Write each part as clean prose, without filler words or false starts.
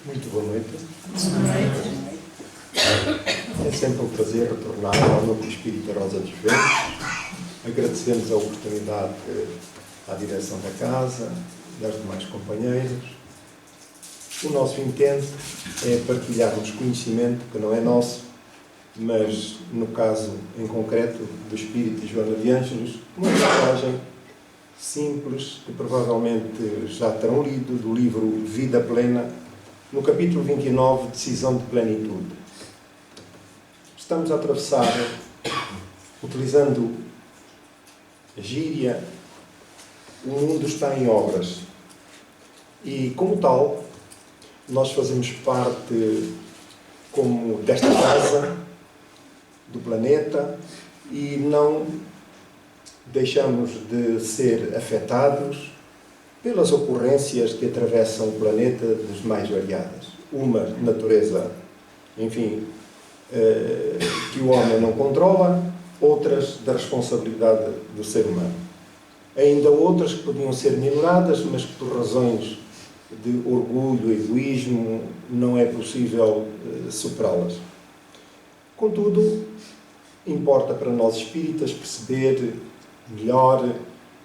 Muito boa noite. É sempre um prazer retornar ao Núcleo Espírita Rosa dos Ventos. Agradecemos a oportunidade à direção da casa e aos demais companheiros. O nosso intento é partilharmos conhecimento que não é nosso, mas, no caso em concreto do Espírito Joana de Ângelos, uma mensagem simples que provavelmente já terão lido, do livro Vida Plena, no capítulo 29, Decisão de Plenitude. Estamos a atravessar, utilizando a gíria, o mundo está em obras. E, como tal, nós fazemos parte como desta casa, do planeta, e não deixamos de ser afetados pelas ocorrências que atravessam o planeta das mais variadas. Uma natureza, enfim, que o homem não controla, outras da responsabilidade do ser humano. Ainda outras que podiam ser minoradas, mas que por razões de orgulho, egoísmo, não é possível superá-las. Contudo, importa para nós espíritas perceber melhor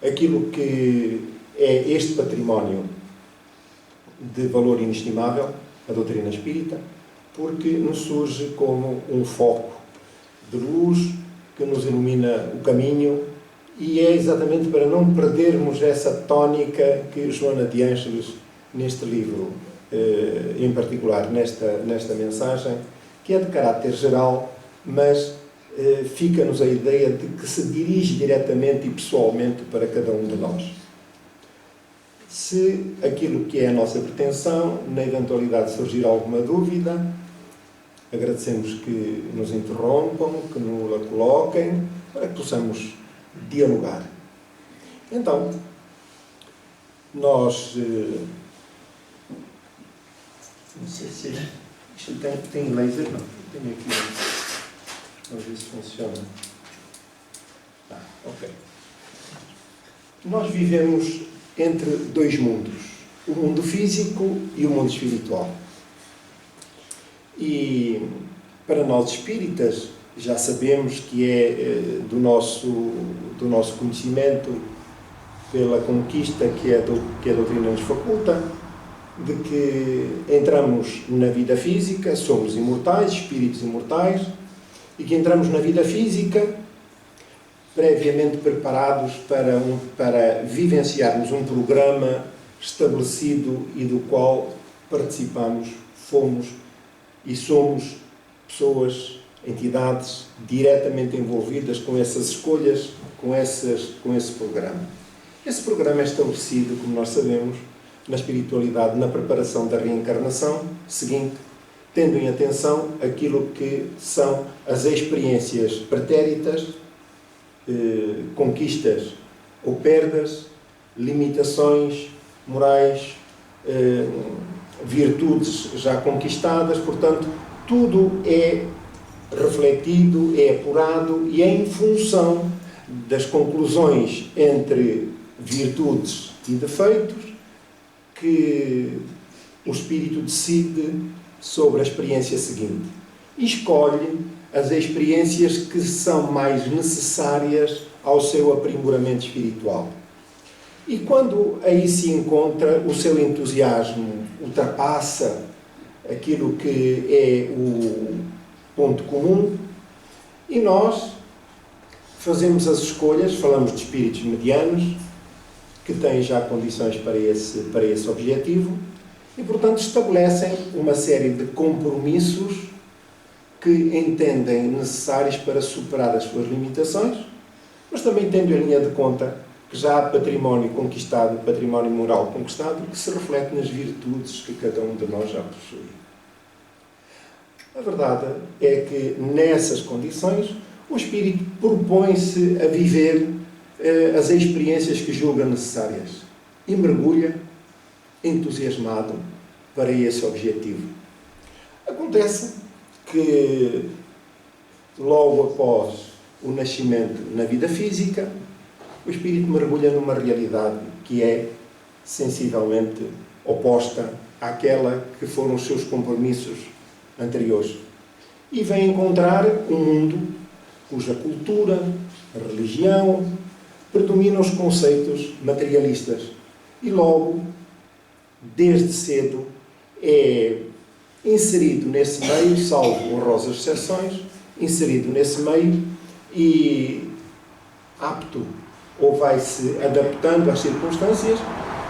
aquilo que é este património de valor inestimável, a doutrina espírita, porque nos surge como um foco de luz que nos ilumina o caminho, e é exatamente para não perdermos essa tónica que Joana de Ângelos, neste livro, em particular nesta mensagem, que é de caráter geral, mas fica-nos a ideia de que se dirige diretamente e pessoalmente para cada um de nós. Se aquilo que é a nossa pretensão, na eventualidade de surgir alguma dúvida, agradecemos que nos interrompam, que nos a coloquem, para que possamos dialogar. Então, nós... não sei se isto tem laser, não. Tenho aqui... Vamos ver se funciona. Ok. Nós vivemos entre dois mundos, o mundo físico e o mundo espiritual. E para nós espíritas, já sabemos que é do nosso conhecimento, pela conquista que a doutrina nos faculta, de que entramos na vida física, somos imortais, espíritos imortais, e que entramos na vida física previamente preparados para vivenciarmos um programa estabelecido e do qual participamos, fomos e somos pessoas, entidades diretamente envolvidas com essas escolhas, com esse programa. Esse programa é estabelecido, como nós sabemos, na espiritualidade, na preparação da reencarnação seguinte, tendo em atenção aquilo que são as experiências pretéritas, conquistas ou perdas, limitações morais, virtudes já conquistadas. Portanto, tudo é refletido, é apurado e é em função das conclusões entre virtudes e defeitos que o espírito decide sobre a experiência seguinte e escolhe as experiências que são mais necessárias ao seu aprimoramento espiritual. E quando aí se encontra, o seu entusiasmo ultrapassa aquilo que é o ponto comum, e nós fazemos as escolhas, falamos de espíritos medianos, que têm já condições para esse objetivo, e, portanto, estabelecem uma série de compromissos que entendem necessários para superar as suas limitações, mas também tendo em linha de conta que já há património conquistado, património moral conquistado, que se reflete nas virtudes que cada um de nós já possui. A verdade é que, nessas condições, o espírito propõe-se a viver as experiências que julga necessárias e mergulha entusiasmado para esse objetivo. Acontece que, logo após o nascimento na vida física, o espírito mergulha numa realidade que é sensivelmente oposta àquela que foram os seus compromissos anteriores. E vem encontrar um mundo cuja cultura, a religião, predominam os conceitos materialistas. E logo, desde cedo, é inserido nesse meio, salvo honrosas exceções, inserido nesse meio e apto, ou vai-se adaptando às circunstâncias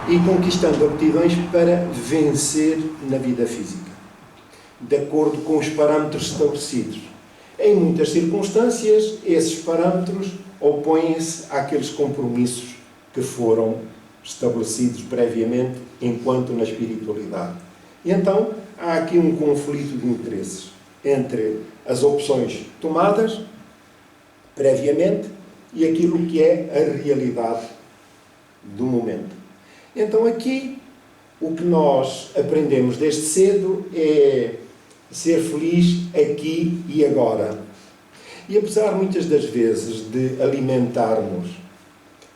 e conquistando aptidões para vencer na vida física, de acordo com os parâmetros estabelecidos. Em muitas circunstâncias, esses parâmetros opõem-se àqueles compromissos que foram estabelecidos previamente enquanto na espiritualidade. E então, há aqui um conflito de interesses entre as opções tomadas previamente e aquilo que é a realidade do momento. Então aqui, o que nós aprendemos desde cedo é ser feliz aqui e agora. E apesar muitas das vezes de alimentarmos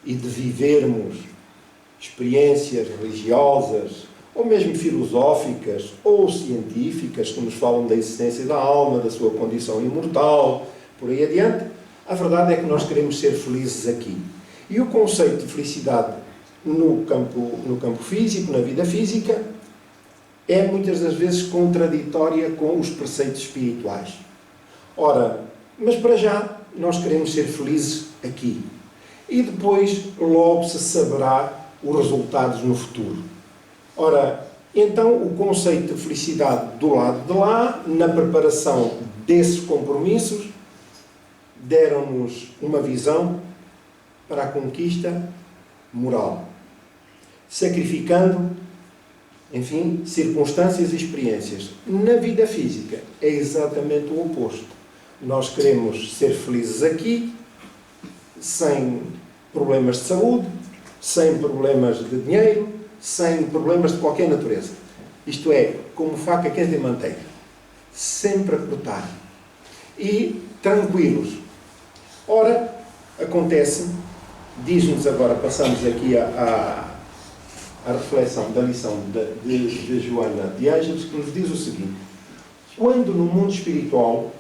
e de vivermos experiências religiosas, ou mesmo filosóficas, ou científicas, que nos falam da existência da alma, da sua condição imortal, por aí adiante, a verdade é que nós queremos ser felizes aqui. E o conceito de felicidade no campo físico, na vida física, é muitas das vezes contraditória com os preceitos espirituais. Ora, mas para já nós queremos ser felizes aqui. E depois logo se saberá os resultados no futuro. Ora, então o conceito de felicidade do lado de lá, na preparação desses compromissos, deram-nos uma visão para a conquista moral, sacrificando, enfim, circunstâncias e experiências. Na vida física é exatamente o oposto. Nós queremos ser felizes aqui, sem problemas de saúde, sem problemas de dinheiro, sem problemas de qualquer natureza. Isto é, como faca quente em manteiga. Sempre a cortar. E tranquilos. Ora, acontece, diz-nos agora, passamos aqui à reflexão da lição de Joana de Ângeles, que nos diz o seguinte: quando no mundo espiritual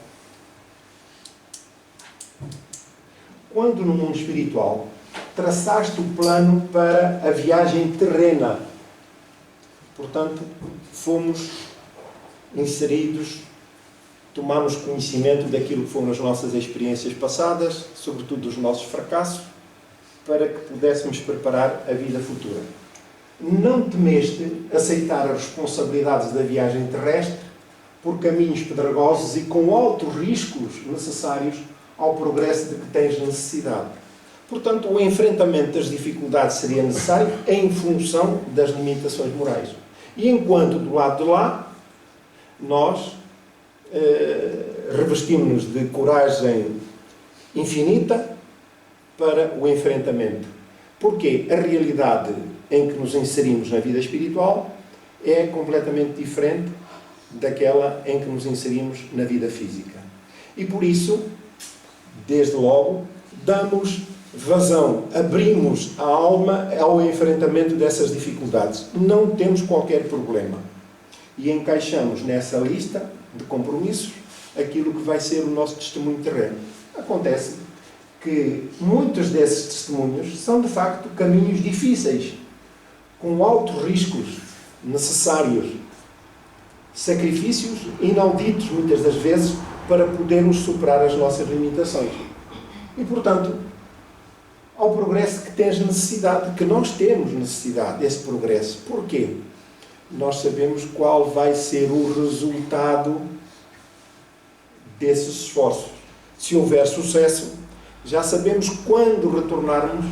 traçaste o plano para a viagem terrena, portanto, fomos inseridos, tomamos conhecimento daquilo que foram as nossas experiências passadas, sobretudo dos nossos fracassos, para que pudéssemos preparar a vida futura. Não temeste aceitar as responsabilidades da viagem terrestre por caminhos pedregosos e com altos riscos necessários ao progresso de que tens necessidade. Portanto, o enfrentamento das dificuldades seria necessário em função das limitações morais. E enquanto do lado de lá, nós revestimos-nos de coragem infinita para o enfrentamento. Porque a realidade em que nos inserimos na vida espiritual é completamente diferente daquela em que nos inserimos na vida física. E por isso, desde logo, damos vazão, abrimos a alma ao enfrentamento dessas dificuldades. Não temos qualquer problema. E encaixamos nessa lista de compromissos aquilo que vai ser o nosso testemunho terreno. Acontece que muitos desses testemunhos são, de facto, caminhos difíceis, com altos riscos necessários, sacrifícios inauditos, muitas das vezes, para podermos superar as nossas limitações. E, portanto, ao progresso que tens necessidade, que nós temos necessidade desse progresso. Porquê? Nós sabemos qual vai ser o resultado desses esforços. Se houver sucesso, já sabemos quando retornarmos,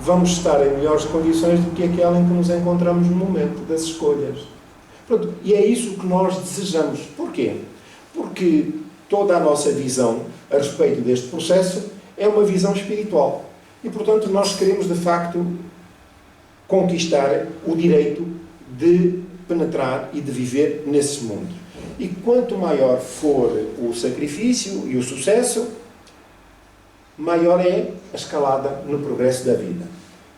vamos estar em melhores condições do que aquela em que nos encontramos no momento das escolhas. Pronto, e é isso que nós desejamos. Porquê? Porque toda a nossa visão a respeito deste processo é uma visão espiritual. E, portanto, nós queremos, de facto, conquistar o direito de penetrar e de viver nesse mundo. E quanto maior for o sacrifício e o sucesso, maior é a escalada no progresso da vida.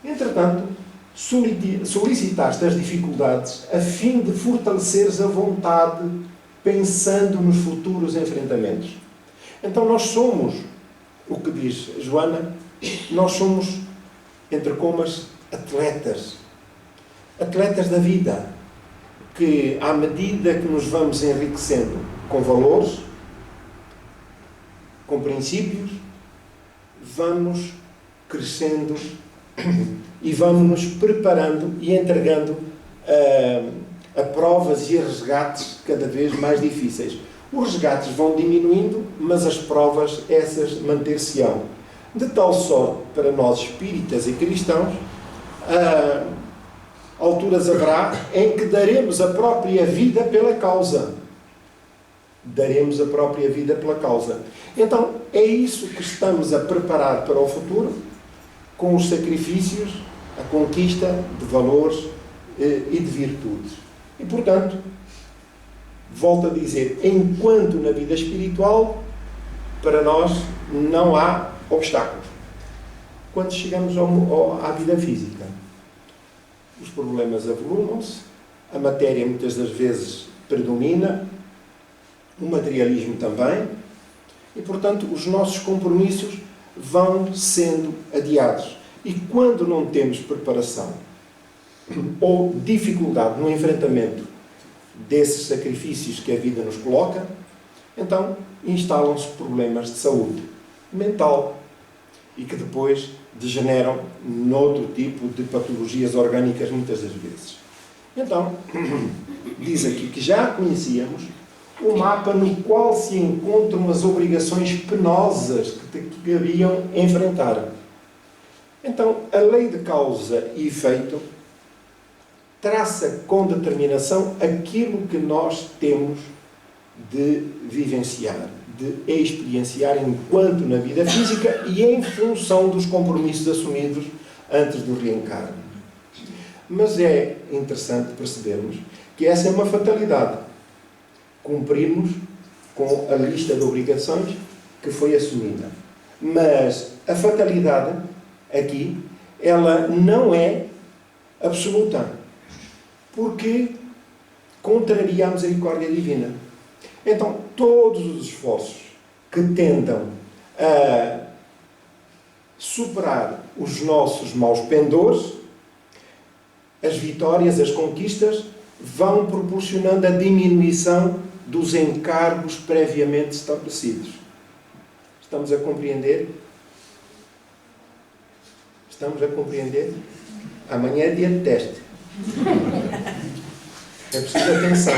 Entretanto, solicitar-te as dificuldades a fim de fortaleceres a vontade pensando nos futuros enfrentamentos. Então nós somos, o que diz Joana, nós somos, entre comas, atletas. Atletas da vida, que à medida que nos vamos enriquecendo com valores, com princípios, vamos crescendo e vamos nos preparando e entregando a provas e a resgates cada vez mais difíceis. Os resgates vão diminuindo, mas as provas, essas, manter-se-ão. De tal sorte, para nós espíritas e cristãos, alturas haverá em que daremos a própria vida pela causa. Daremos a própria vida pela causa. Então, é isso que estamos a preparar para o futuro, com os sacrifícios, a conquista de valores e de virtudes. E, portanto, volto a dizer, enquanto na vida espiritual, para nós não há obstáculos. Quando chegamos à vida física, os problemas avolumam-se, a matéria muitas das vezes predomina, o materialismo também, e, portanto, os nossos compromissos vão sendo adiados. E quando não temos preparação ou dificuldade no enfrentamento desses sacrifícios que a vida nos coloca, então instalam-se problemas de saúde mental e que depois degeneram noutro tipo de patologias orgânicas muitas das vezes. Então, diz aqui que já conhecíamos o mapa no qual se encontram as obrigações penosas que haviam enfrentar. Então, a lei de causa e efeito traça com determinação aquilo que nós temos de vivenciar, de experienciar enquanto na vida física e em função dos compromissos assumidos antes do reencarne. Mas é interessante percebermos que essa é uma fatalidade. Cumprirmos com a lista de obrigações que foi assumida. Mas a fatalidade, aqui, ela não é absoluta, porque contraria a misericórdia divina. Então, todos os esforços que tendam a superar os nossos maus pendores, as vitórias, as conquistas, vão proporcionando a diminuição dos encargos previamente estabelecidos. Estamos a compreender? Estamos a compreender? Amanhã é dia de teste. É preciso atenção.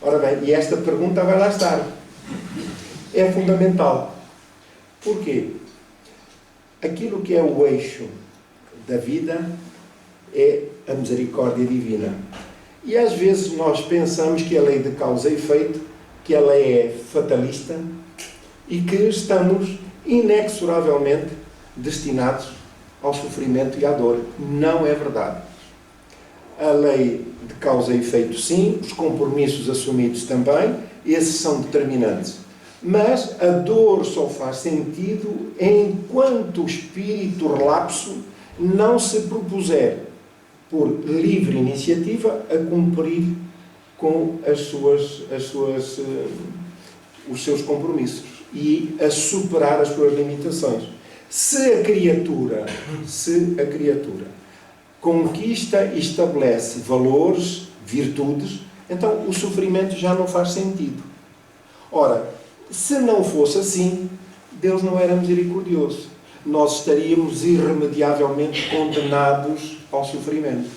Ora bem, e esta pergunta vai lá estar. É fundamental. Porquê? Aquilo que é o eixo da vida é a misericórdia divina. E às vezes nós pensamos que a lei de causa e efeito, que ela é fatalista e que estamos inexoravelmente destinados ao sofrimento e à dor. Não é verdade. A lei de causa e efeito, sim, os compromissos assumidos também, esses são determinantes. Mas a dor só faz sentido enquanto o espírito relapso não se propuser, por livre iniciativa, a cumprir com os seus compromissos e a superar as suas limitações. Se a criatura conquista e estabelece valores, virtudes, então o sofrimento já não faz sentido. Ora, se não fosse assim, Deus não era misericordioso. Nós estaríamos irremediavelmente condenados ao sofrimento.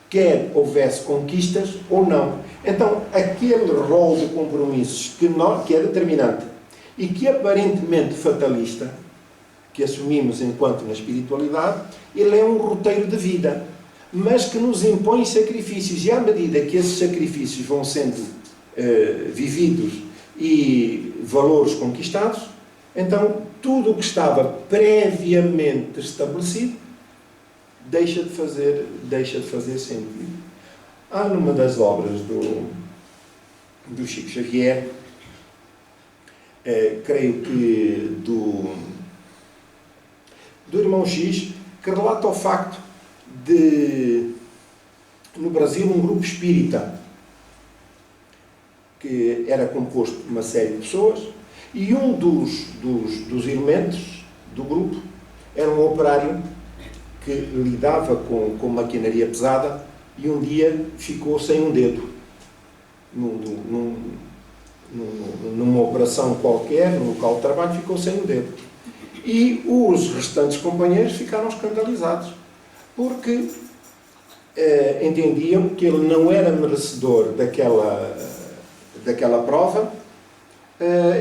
Quer houvesse conquistas ou não. Então, aquele rol de compromissos que é determinante e que aparentemente fatalista, que assumimos enquanto na espiritualidade, ele é um roteiro de vida, mas que nos impõe sacrifícios. E à medida que esses sacrifícios vão sendo vividos e valores conquistados, então tudo o que estava previamente estabelecido deixa de fazer sentido. Há numa das obras do Chico Xavier, creio que do irmão X, que relata o facto no Brasil, um grupo espírita, que era composto por uma série de pessoas, e um dos elementos do grupo era um operário que lidava com maquinaria pesada e um dia ficou sem um dedo. Numa operação qualquer, num local de trabalho, ficou sem um dedo. E os restantes companheiros ficaram escandalizados, porque entendiam que ele não era merecedor daquela prova,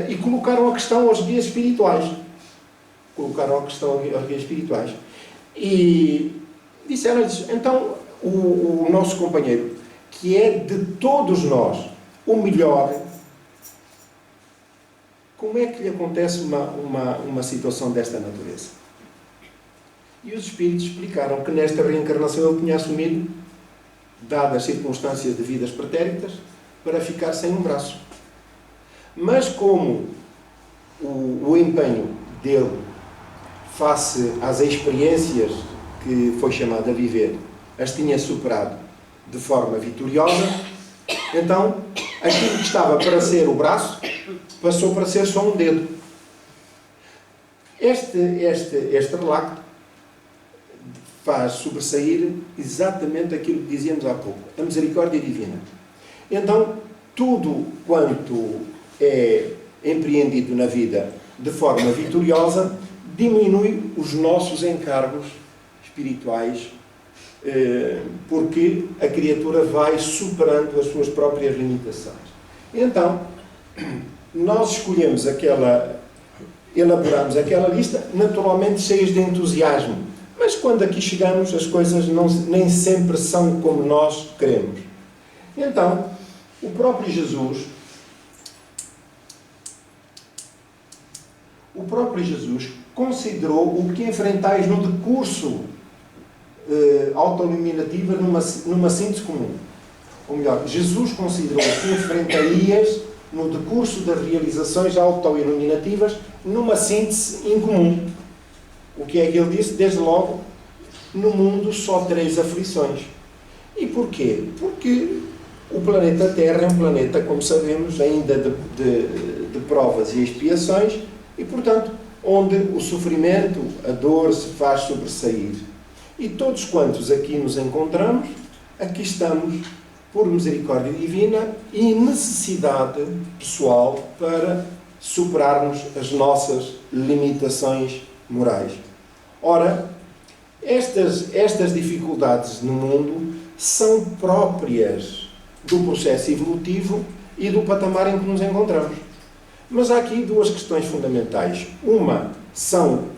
e colocaram a questão aos guias espirituais. E disseram-lhes, então, o nosso companheiro, que é de todos nós o melhor, como é que lhe acontece uma situação desta natureza? E os espíritos explicaram que nesta reencarnação ele tinha assumido, dadas as circunstâncias de vidas pretéritas, para ficar sem um braço. Mas como o empenho dele face às experiências que foi chamado a viver, as tinha superado de forma vitoriosa, então aquilo que estava para ser o braço passou para ser só um dedo. Este relato faz sobressair exatamente aquilo que dizíamos há pouco, a misericórdia divina. Então, tudo quanto é empreendido na vida de forma vitoriosa diminui os nossos encargos espirituais, porque a criatura vai superando as suas próprias limitações. Então, nós escolhemos elaboramos aquela lista, naturalmente cheios de entusiasmo, mas quando aqui chegamos as coisas nem sempre são como nós queremos. Então, o próprio Jesus considerou o que enfrentais no decurso autoiluminativa numa síntese comum. Ou melhor, Jesus considerou o que enfrentarias no decurso das realizações autoiluminativas numa síntese incomum. O que é que ele disse? Desde logo, no mundo só tereis aflições. E porquê? Porque o planeta Terra é um planeta, como sabemos, ainda de provas e expiações, e, portanto, onde o sofrimento, a dor se faz sobressair. E todos quantos aqui nos encontramos, aqui estamos por misericórdia divina e necessidade pessoal para superarmos as nossas limitações morais. Ora, estas dificuldades no mundo são próprias do processo evolutivo e do patamar em que nos encontramos. Mas há aqui duas questões fundamentais. Uma são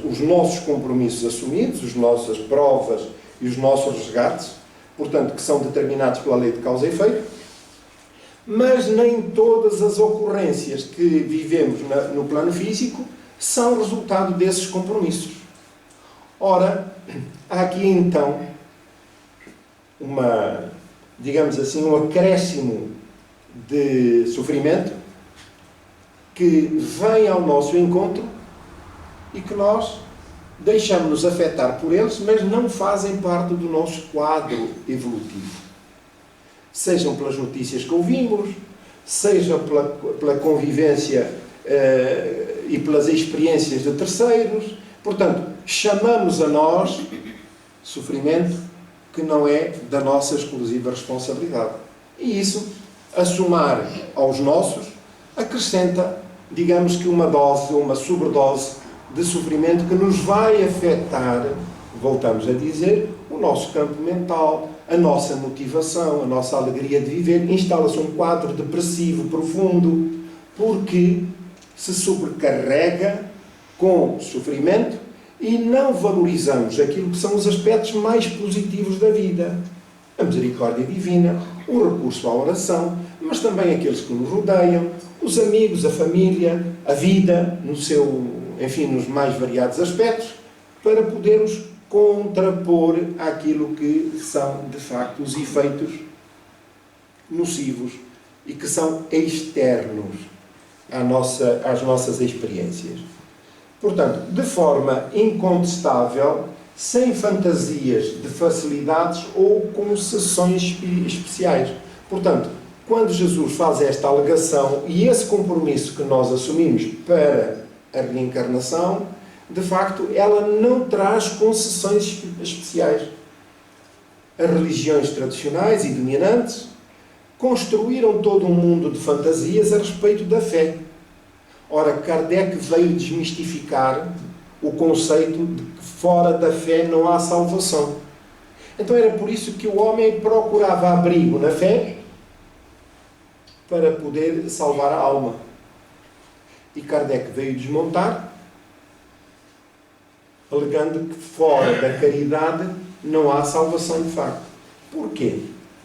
os nossos compromissos assumidos, as nossas provas e os nossos resgates, portanto, que são determinados pela lei de causa e efeito, mas nem todas as ocorrências que vivemos no plano físico são resultado desses compromissos. Ora, há aqui então digamos assim, um acréscimo de sofrimento que vem ao nosso encontro e que nós deixamos-nos afetar por eles, mas não fazem parte do nosso quadro evolutivo. Sejam pelas notícias que ouvimos, seja pela convivência e pelas experiências de terceiros. Portanto, chamamos a nós sofrimento que não é da nossa exclusiva responsabilidade. E isso, a somar aos nossos, acrescenta, digamos que uma dose, uma sobredose de sofrimento que nos vai afetar, voltamos a dizer, o nosso campo mental, a nossa motivação, a nossa alegria de viver. Instala-se um quadro depressivo profundo, porque se sobrecarrega com sofrimento e não valorizamos aquilo que são os aspectos mais positivos da vida. A misericórdia divina, o recurso à oração, mas também aqueles que nos rodeiam, os amigos, a família, a vida, nos mais variados aspectos, para podermos contrapor aquilo que são, de facto, os efeitos nocivos e que são externos às nossas experiências. Portanto, de forma incontestável, sem fantasias de facilidades ou concessões especiais. Portanto, quando Jesus faz esta alegação e esse compromisso que nós assumimos para a reencarnação, de facto, ela não traz concessões especiais. As religiões tradicionais e dominantes construíram todo um mundo de fantasias a respeito da fé. Ora, Kardec veio desmistificar o conceito de que fora da fé não há salvação. Então era por isso que o homem procurava abrigo na fé para poder salvar a alma. E Kardec veio desmontar, alegando que fora da caridade não há salvação de facto. Porquê?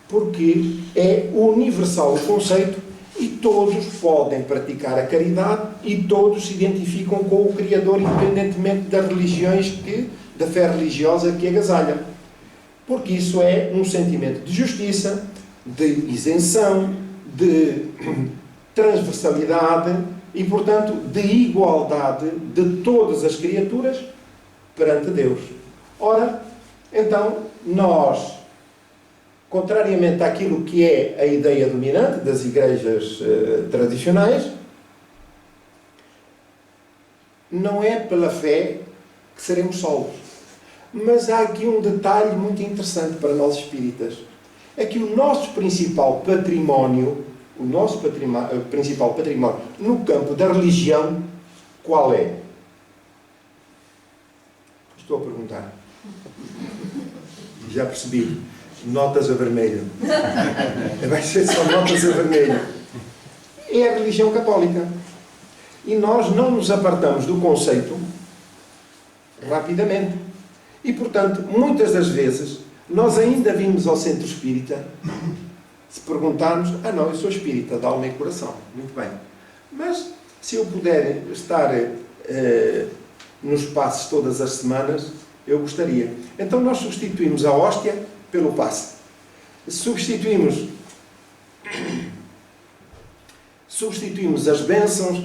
Porque é universal o conceito e todos podem praticar a caridade e todos se identificam com o Criador, independentemente das religiões da fé religiosa que agasalha. Porque isso é um sentimento de justiça, de isenção, de transversalidade e, portanto, de igualdade de todas as criaturas perante Deus. Ora, então, nós, contrariamente àquilo que é a ideia dominante das igrejas tradicionais, não é pela fé que seremos salvos. Mas há aqui um detalhe muito interessante para nós espíritas. É que o nosso principal património, principal património no campo da religião, qual é? Estou a perguntar. Já percebi. Notas a vermelho. Vai ser só notas a vermelho. É a religião católica. E nós não nos apartamos do conceito rapidamente. E, portanto, muitas das vezes, nós ainda vimos ao centro espírita, se perguntarmos, não, eu sou espírita, de alma e coração. Muito bem. Mas, se eu puder estar nos passos todas as semanas, eu gostaria. Então, nós substituímos a hóstia pelo passe. Substituímos as bênçãos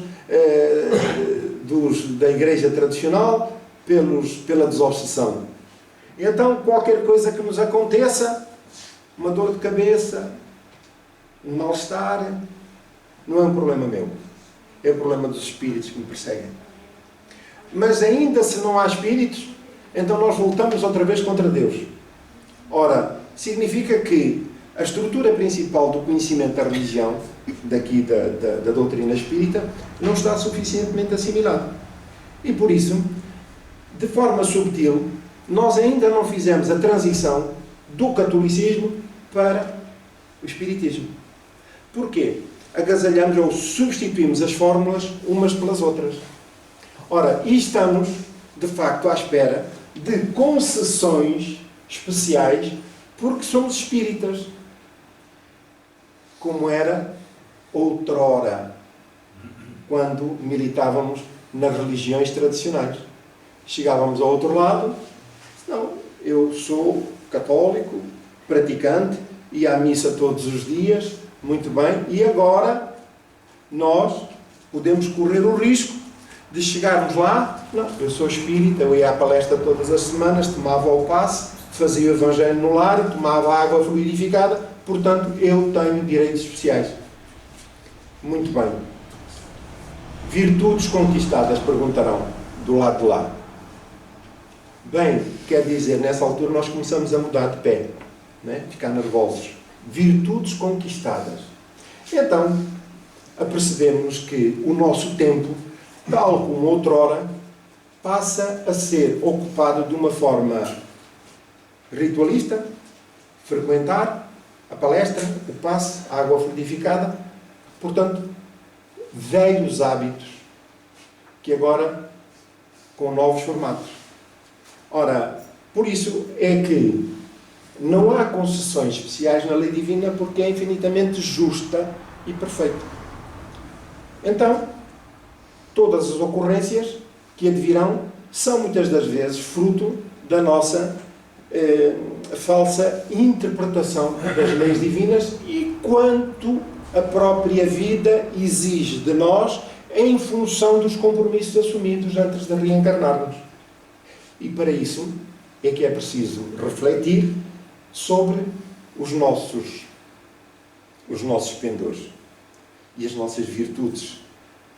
da igreja tradicional pela desobsessão. Então, qualquer coisa que nos aconteça, uma dor de cabeça, um mal-estar, não é um problema meu. É o problema dos espíritos que me perseguem. Mas ainda se não há espíritos, então nós voltamos outra vez contra Deus. Ora, significa que a estrutura principal do conhecimento da religião, daqui da doutrina espírita, não está suficientemente assimilada. E por isso, de forma subtil, nós ainda não fizemos a transição do catolicismo para o espiritismo. Porquê? Agasalhamos ou substituímos as fórmulas umas pelas outras. Ora, e estamos, de facto, à espera de concessões especiais porque somos espíritas, como era outrora, quando militávamos nas religiões tradicionais. Chegávamos ao outro lado, não, eu sou católico, praticante, ia à missa todos os dias, muito bem, e agora nós podemos correr o risco de chegarmos lá, não, eu sou espírita, eu ia à palestra todas as semanas, tomava o passe, fazia o evangelho no lar, tomava água fluidificada, portanto, eu tenho direitos especiais. Muito bem. Virtudes conquistadas, perguntarão, do lado de lá. Bem, quer dizer, nessa altura nós começamos a mudar de pé, né? Ficar nervosos. Virtudes conquistadas. Então, apercebemos que o nosso tempo, tal como outrora, passa a ser ocupado de uma forma ritualista, frequentar a palestra, o passe, a água fluidificada, portanto, velhos hábitos, que agora com novos formatos. Ora, por isso é que não há concessões especiais na lei divina, porque é infinitamente justa e perfeita. Então, todas as ocorrências que advirão são muitas das vezes fruto da nossa falsa interpretação das leis divinas e quanto a própria vida exige de nós em função dos compromissos assumidos antes de reencarnarmos. E para isso é que é preciso refletir sobre os nossos pendores e as nossas virtudes.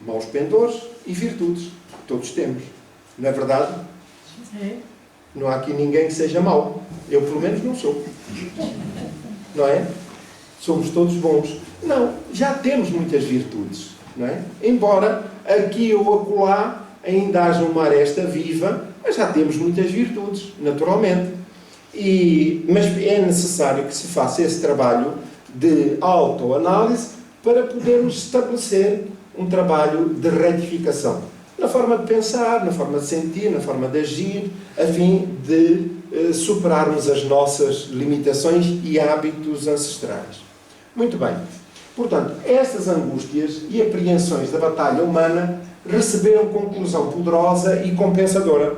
Maus pendores e virtudes. Todos temos. Não é verdade? Não há aqui ninguém que seja mau. Eu, pelo menos, não sou. Não é? Somos todos bons. Não, já temos muitas virtudes. Não é? Embora aqui ou acolá ainda haja uma aresta viva, mas já temos muitas virtudes, naturalmente. Mas é necessário que se faça esse trabalho de autoanálise para podermos estabelecer um trabalho de retificação. Na forma de pensar, na forma de sentir, na forma de agir, a fim de superarmos as nossas limitações e hábitos ancestrais. Muito bem. Portanto, estas angústias e apreensões da batalha humana receberam conclusão poderosa e compensadora.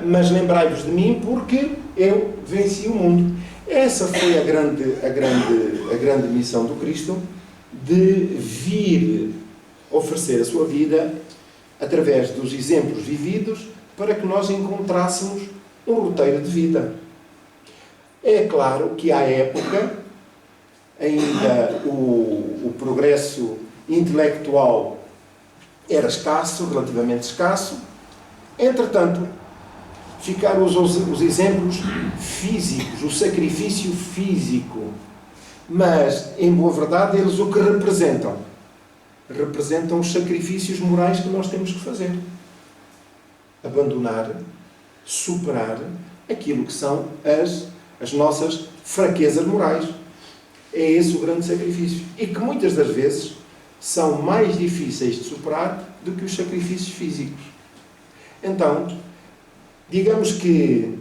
Mas lembrai-vos de mim, porque eu venci o mundo. Essa foi a grande missão do Cristo, de vir oferecer a sua vida através dos exemplos vividos para que nós encontrássemos um roteiro de vida. É claro que à época ainda o progresso intelectual era escasso, relativamente escasso. Entretanto, ficaram os exemplos físicos, o sacrifício físico. Mas, em boa verdade, eles o que representam? Representam os sacrifícios morais que nós temos que fazer. Abandonar, superar aquilo que são as nossas fraquezas morais. É esse o grande sacrifício. E que muitas das vezes são mais difíceis de superar do que os sacrifícios físicos. Então, digamos que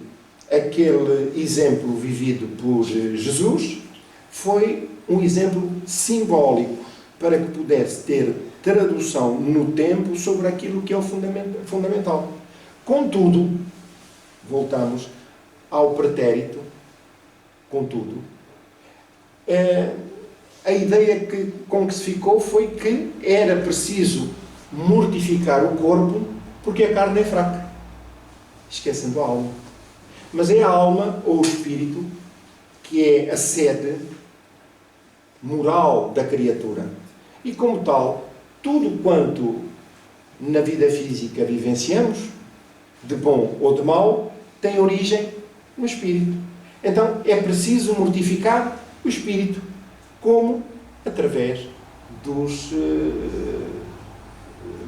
aquele exemplo vivido por Jesus foi um exemplo simbólico para que pudesse ter tradução no tempo sobre aquilo que é o fundamental. Contudo, voltamos ao pretérito, contudo, a ideia com que se ficou foi que era preciso mortificar o corpo porque a carne é fraca, esquecendo a alma. Mas é a alma ou o espírito que é a sede moral da criatura. E como tal, tudo quanto na vida física vivenciamos, de bom ou de mau, tem origem no espírito. Então é preciso mortificar o espírito. Como? Através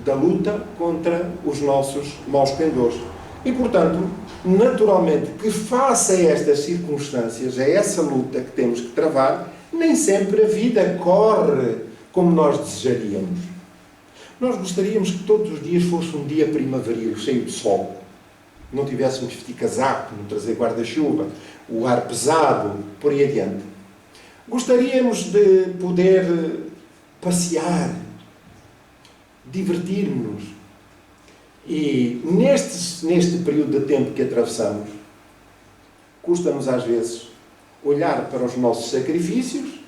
da luta contra os nossos maus pendores. E, portanto, naturalmente, que face a estas circunstâncias, a essa luta que temos que travar, nem sempre a vida corre como nós desejaríamos. Nós gostaríamos que todos os dias fosse um dia primaveril, cheio de sol. Não tivéssemos de vestir casaco, não trazer guarda-chuva, o ar pesado, por aí adiante. Gostaríamos de poder passear, divertir-nos. E neste período de tempo que atravessamos, custa-nos às vezes olhar para os nossos sacrifícios,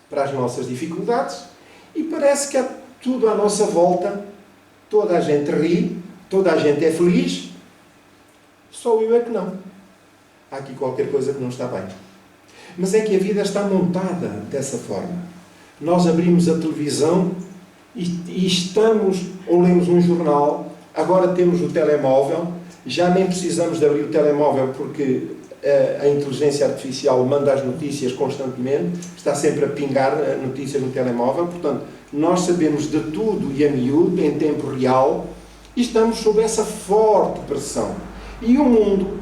para as nossas dificuldades, e parece que há tudo à nossa volta, toda a gente ri, toda a gente é feliz, só eu é que não. Há aqui qualquer coisa que não está bem. Mas é que a vida está montada dessa forma. Nós abrimos a televisão e estamos, ou lemos um jornal, agora temos o telemóvel, já nem precisamos de abrir o telemóvel porque a inteligência artificial manda as notícias constantemente, está sempre a pingar notícias no telemóvel, portanto, nós sabemos de tudo e a miúdo, em tempo real, e estamos sob essa forte pressão. E o mundo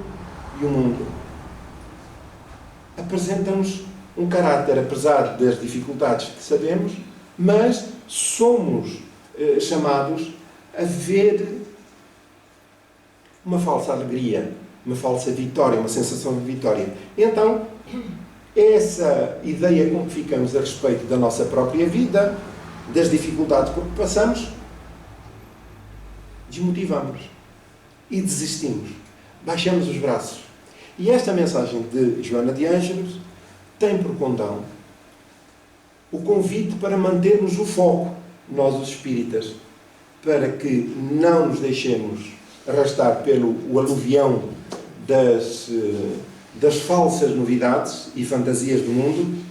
apresenta-nos um caráter, apesar das dificuldades que sabemos, mas somos chamados a ver uma falsa alegria, uma falsa vitória, uma sensação de vitória. E então, essa ideia com que ficamos a respeito da nossa própria vida, das dificuldades por que passamos, desmotivamos e desistimos. Baixamos os braços. E esta mensagem de Joana de Ângelos tem por condão o convite para mantermos o foco, nós os espíritas, para que não nos deixemos arrastar pelo o aluvião das falsas novidades e fantasias do mundo,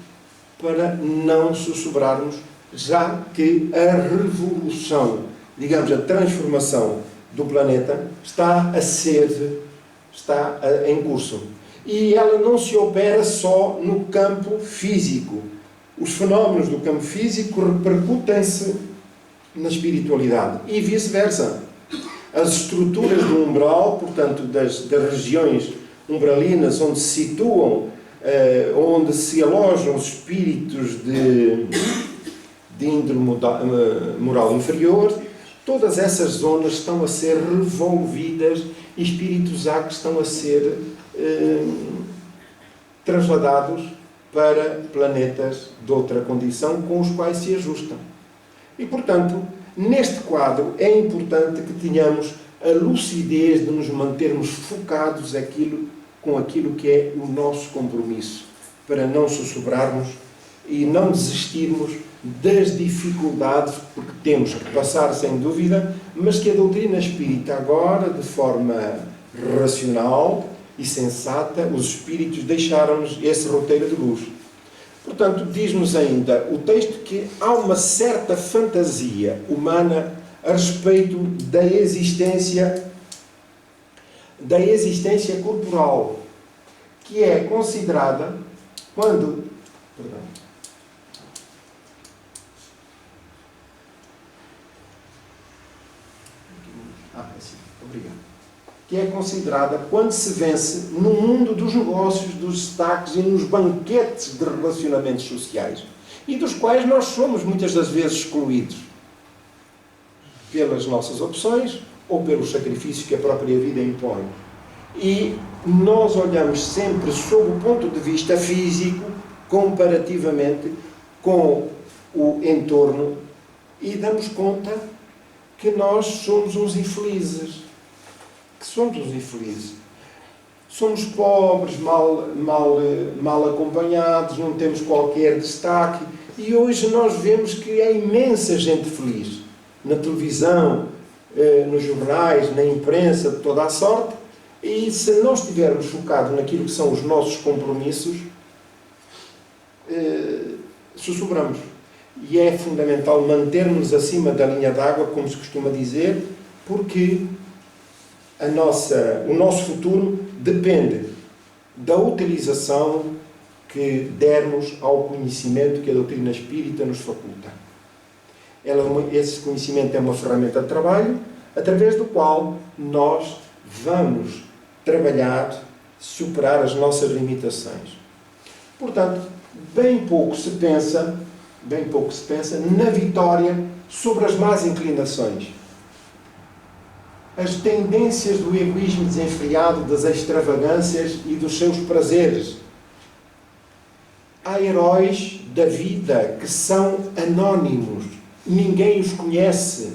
para não sussurrarmos, já que a revolução, digamos, a transformação do planeta está em curso. E ela não se opera só no campo físico. Os fenómenos do campo físico repercutem-se na espiritualidade e vice-versa. As estruturas do umbral, portanto, das regiões umbralinas, onde se situam, onde se alojam os espíritos de índole moral inferior, todas essas zonas estão a ser revolvidas e espíritos há que estão a ser trasladados para planetas de outra condição com os quais se ajustam. E, portanto, neste quadro é importante que tenhamos a lucidez de nos mantermos focados com aquilo que é o nosso compromisso, para não sussurrarmos e não desistirmos das dificuldades, porque temos que passar sem dúvida, mas que a doutrina espírita agora, de forma racional e sensata, os espíritos deixaram-nos esse roteiro de luz. Portanto, diz-nos ainda o texto que há uma certa fantasia humana a respeito da existência corporal, que é considerada quando... Perdão. Sim, obrigado. Que é considerada quando se vence no mundo dos negócios, dos destaques e nos banquetes de relacionamentos sociais, e dos quais nós somos muitas das vezes excluídos pelas nossas opções ou pelos sacrifícios que a própria vida impõe. E nós olhamos sempre sob o ponto de vista físico, comparativamente com o entorno, e damos conta que nós somos uns infelizes. Somos pobres, mal acompanhados, não temos qualquer destaque. E hoje nós vemos que há imensa gente feliz. Na televisão, nos jornais, na imprensa, de toda a sorte. E se nós estivermos focados naquilo que são os nossos compromissos, sussurramos. E é fundamental mantermos acima da linha d'água, como se costuma dizer, porque o nosso futuro depende da utilização que dermos ao conhecimento que a doutrina espírita nos faculta. Esse conhecimento é uma ferramenta de trabalho, através do qual nós vamos trabalhar, superar as nossas limitações. Portanto, bem pouco se pensa na vitória sobre as más inclinações. As tendências do egoísmo desenfreado, das extravagâncias e dos seus prazeres. Há heróis da vida que são anónimos, ninguém os conhece,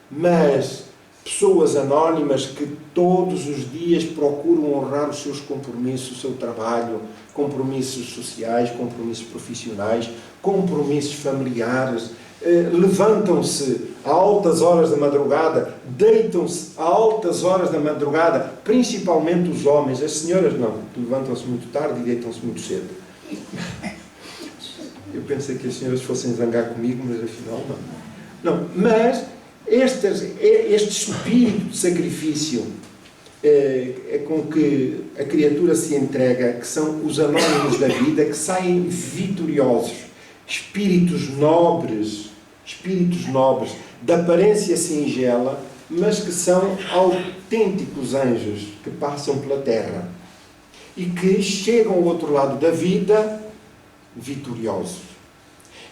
mas pessoas anónimas que todos os dias procuram honrar os seus compromissos, o seu trabalho, compromissos sociais, compromissos profissionais, compromissos familiares, levantam-se a altas horas da madrugada, deitam-se a altas horas da madrugada, principalmente os homens. As senhoras não, levantam-se muito tarde e deitam-se muito cedo. Eu pensei que as senhoras fossem zangar comigo, mas afinal não. Mas este espírito de sacrifício com que a criatura se entrega, que são os anónimos da vida, que saem vitoriosos, espíritos nobres, de aparência singela, mas que são autênticos anjos que passam pela terra e que chegam ao outro lado da vida vitoriosos.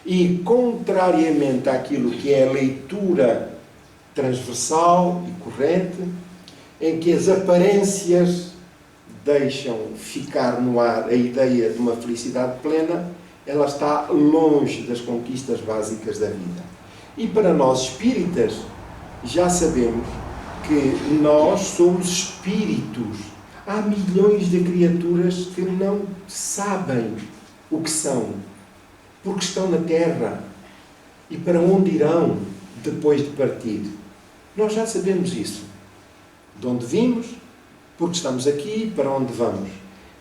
E, contrariamente àquilo que é a leitura transversal e corrente, em que as aparências deixam ficar no ar a ideia de uma felicidade plena, ela está longe das conquistas básicas da vida. E para nós espíritas, já sabemos que nós somos espíritos. Há milhões de criaturas que não sabem o que são, porque estão na Terra e para onde irão depois de partir. Nós já sabemos isso. de onde vimos, porque estamos aqui, para onde vamos.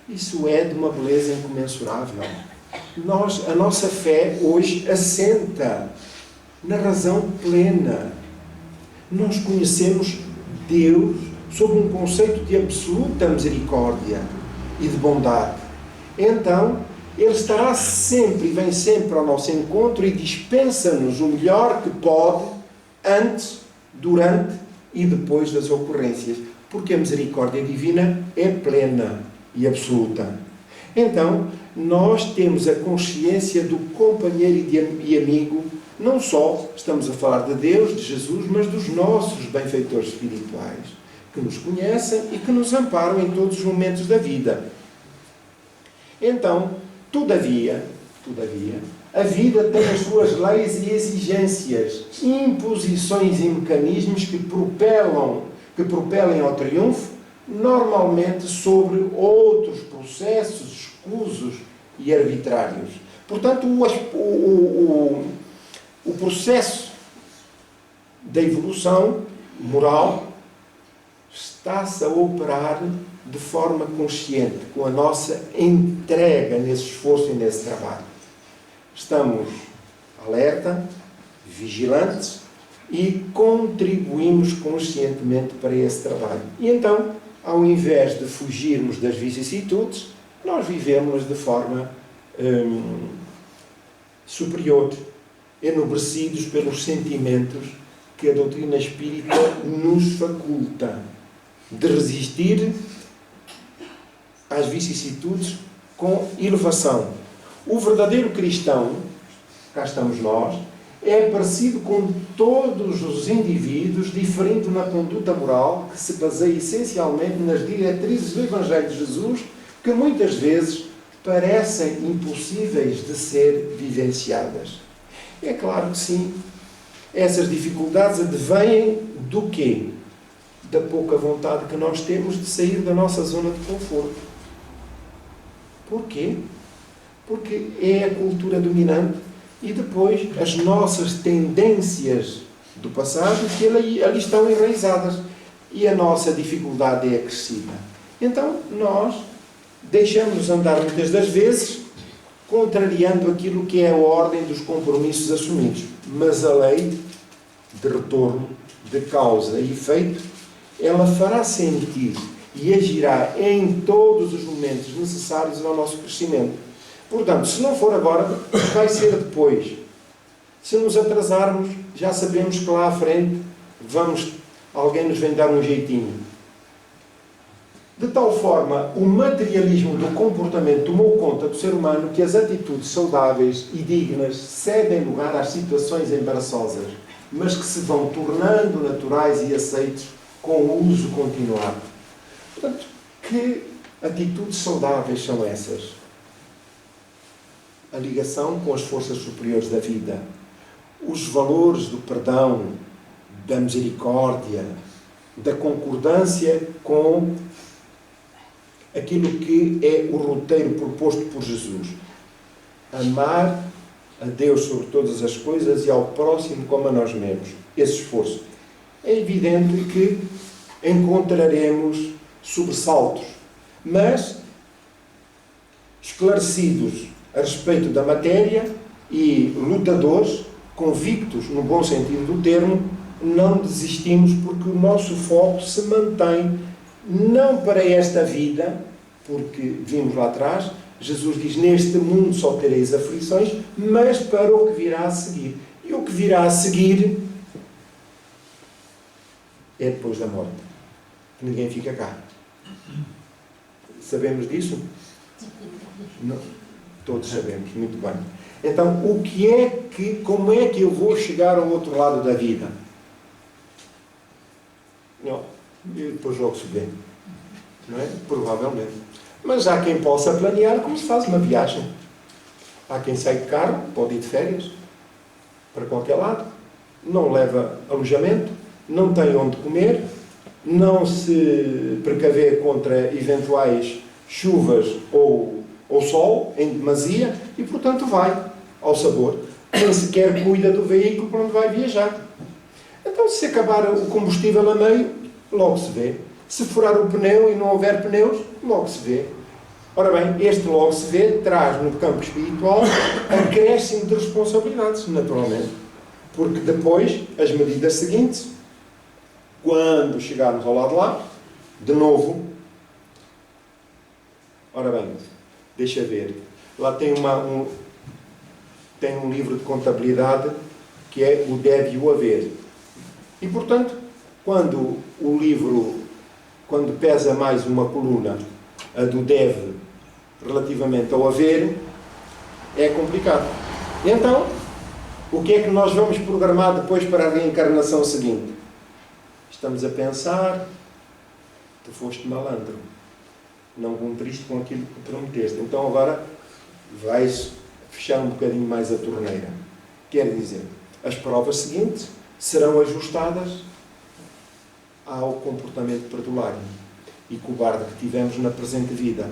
Isso é de uma beleza incomensurável. A nossa fé hoje assenta na razão plena. Nós conhecemos Deus sob um conceito de absoluta misericórdia e de bondade. Então, Ele estará sempre e vem sempre ao nosso encontro e dispensa-nos o melhor que pode antes, durante e depois das ocorrências. Porque a misericórdia divina é plena e absoluta. Então, nós temos a consciência do companheiro e amigo, não só estamos a falar de Deus, de Jesus, mas dos nossos benfeitores espirituais, que nos conhecem e que nos amparam em todos os momentos da vida. Então, todavia, a vida tem as suas leis e exigências, imposições e mecanismos que propelem ao triunfo, normalmente sobre outros processos escusos e arbitrários. Portanto, o processo da evolução moral está-se a operar de forma consciente, com a nossa entrega nesse esforço e nesse trabalho. Estamos alerta, vigilantes e contribuímos conscientemente para esse trabalho. E então, ao invés de fugirmos das vicissitudes, nós vivemos de forma superior, enobrecidos pelos sentimentos que a doutrina espírita nos faculta de resistir às vicissitudes com elevação. O verdadeiro cristão, cá estamos nós, é parecido com todos os indivíduos, diferente na conduta moral, que se baseia essencialmente nas diretrizes do Evangelho de Jesus, que muitas vezes parecem impossíveis de ser vivenciadas. É claro que sim. Essas dificuldades advêm do quê? Da pouca vontade que nós temos de sair da nossa zona de conforto. Porquê? Porque é a cultura dominante e depois as nossas tendências do passado que ali estão enraizadas e a nossa dificuldade é acrescida. Então nós deixamos andar muitas das vezes contrariando aquilo que é a ordem dos compromissos assumidos. Mas a lei de retorno, de causa e efeito, ela fará sentir e agirá em todos os momentos necessários ao nosso crescimento. Portanto, se não for agora, vai ser depois. Se nos atrasarmos, já sabemos que lá à frente alguém nos vem dar um jeitinho. De tal forma, o materialismo do comportamento tomou conta do ser humano que as atitudes saudáveis e dignas cedem lugar às situações embaraçosas, mas que se vão tornando naturais e aceitos com o uso continuado. Portanto, que atitudes saudáveis são essas? A ligação com as forças superiores da vida, os valores do perdão, da misericórdia, da concordância com aquilo que é o roteiro proposto por Jesus. Amar a Deus sobre todas as coisas e ao próximo como a nós mesmos. Esse esforço. É evidente que encontraremos sobressaltos, mas esclarecidos a respeito da matéria e lutadores, convictos no bom sentido do termo, não desistimos porque o nosso foco se mantém não para esta vida, porque vimos lá atrás, Jesus diz, neste mundo só tereis aflições, mas para o que virá a seguir. E o que virá a seguir é depois da morte. Ninguém fica cá. Sabemos disso? Não. Todos sabemos, muito bem. Então, como é que eu vou chegar ao outro lado da vida? Não. E depois logo se vê. Não é? Provavelmente. Mas há quem possa planear como se faz uma viagem. Há quem sai de carro, pode ir de férias, para qualquer lado, não leva alojamento, não tem onde comer, não se precaver contra eventuais chuvas ou sol em demasia e, portanto, vai ao sabor. Nem sequer cuida do veículo para onde vai viajar. Então, se acabar o combustível a meio, logo se vê. Se furar o pneu e não houver pneus, logo se vê. Ora bem, este logo se vê traz no campo espiritual acréscimo de responsabilidades, naturalmente. Porque depois, as medidas seguintes, quando chegarmos ao lado de lá, de novo, ora bem, deixa ver, lá tem um livro de contabilidade que é o deve e o haver. E, portanto, quando o livro, quando pesa mais uma coluna, a do deve, relativamente ao haver, é complicado. E então, o que é que nós vamos programar depois para a reencarnação seguinte? Estamos a pensar, tu foste malandro, não cumpriste com aquilo que prometeste, então agora vais fechar um bocadinho mais a torneira. Quer dizer, as provas seguintes serão ajustadas ao comportamento perdulário e cobarde que tivemos na presente vida.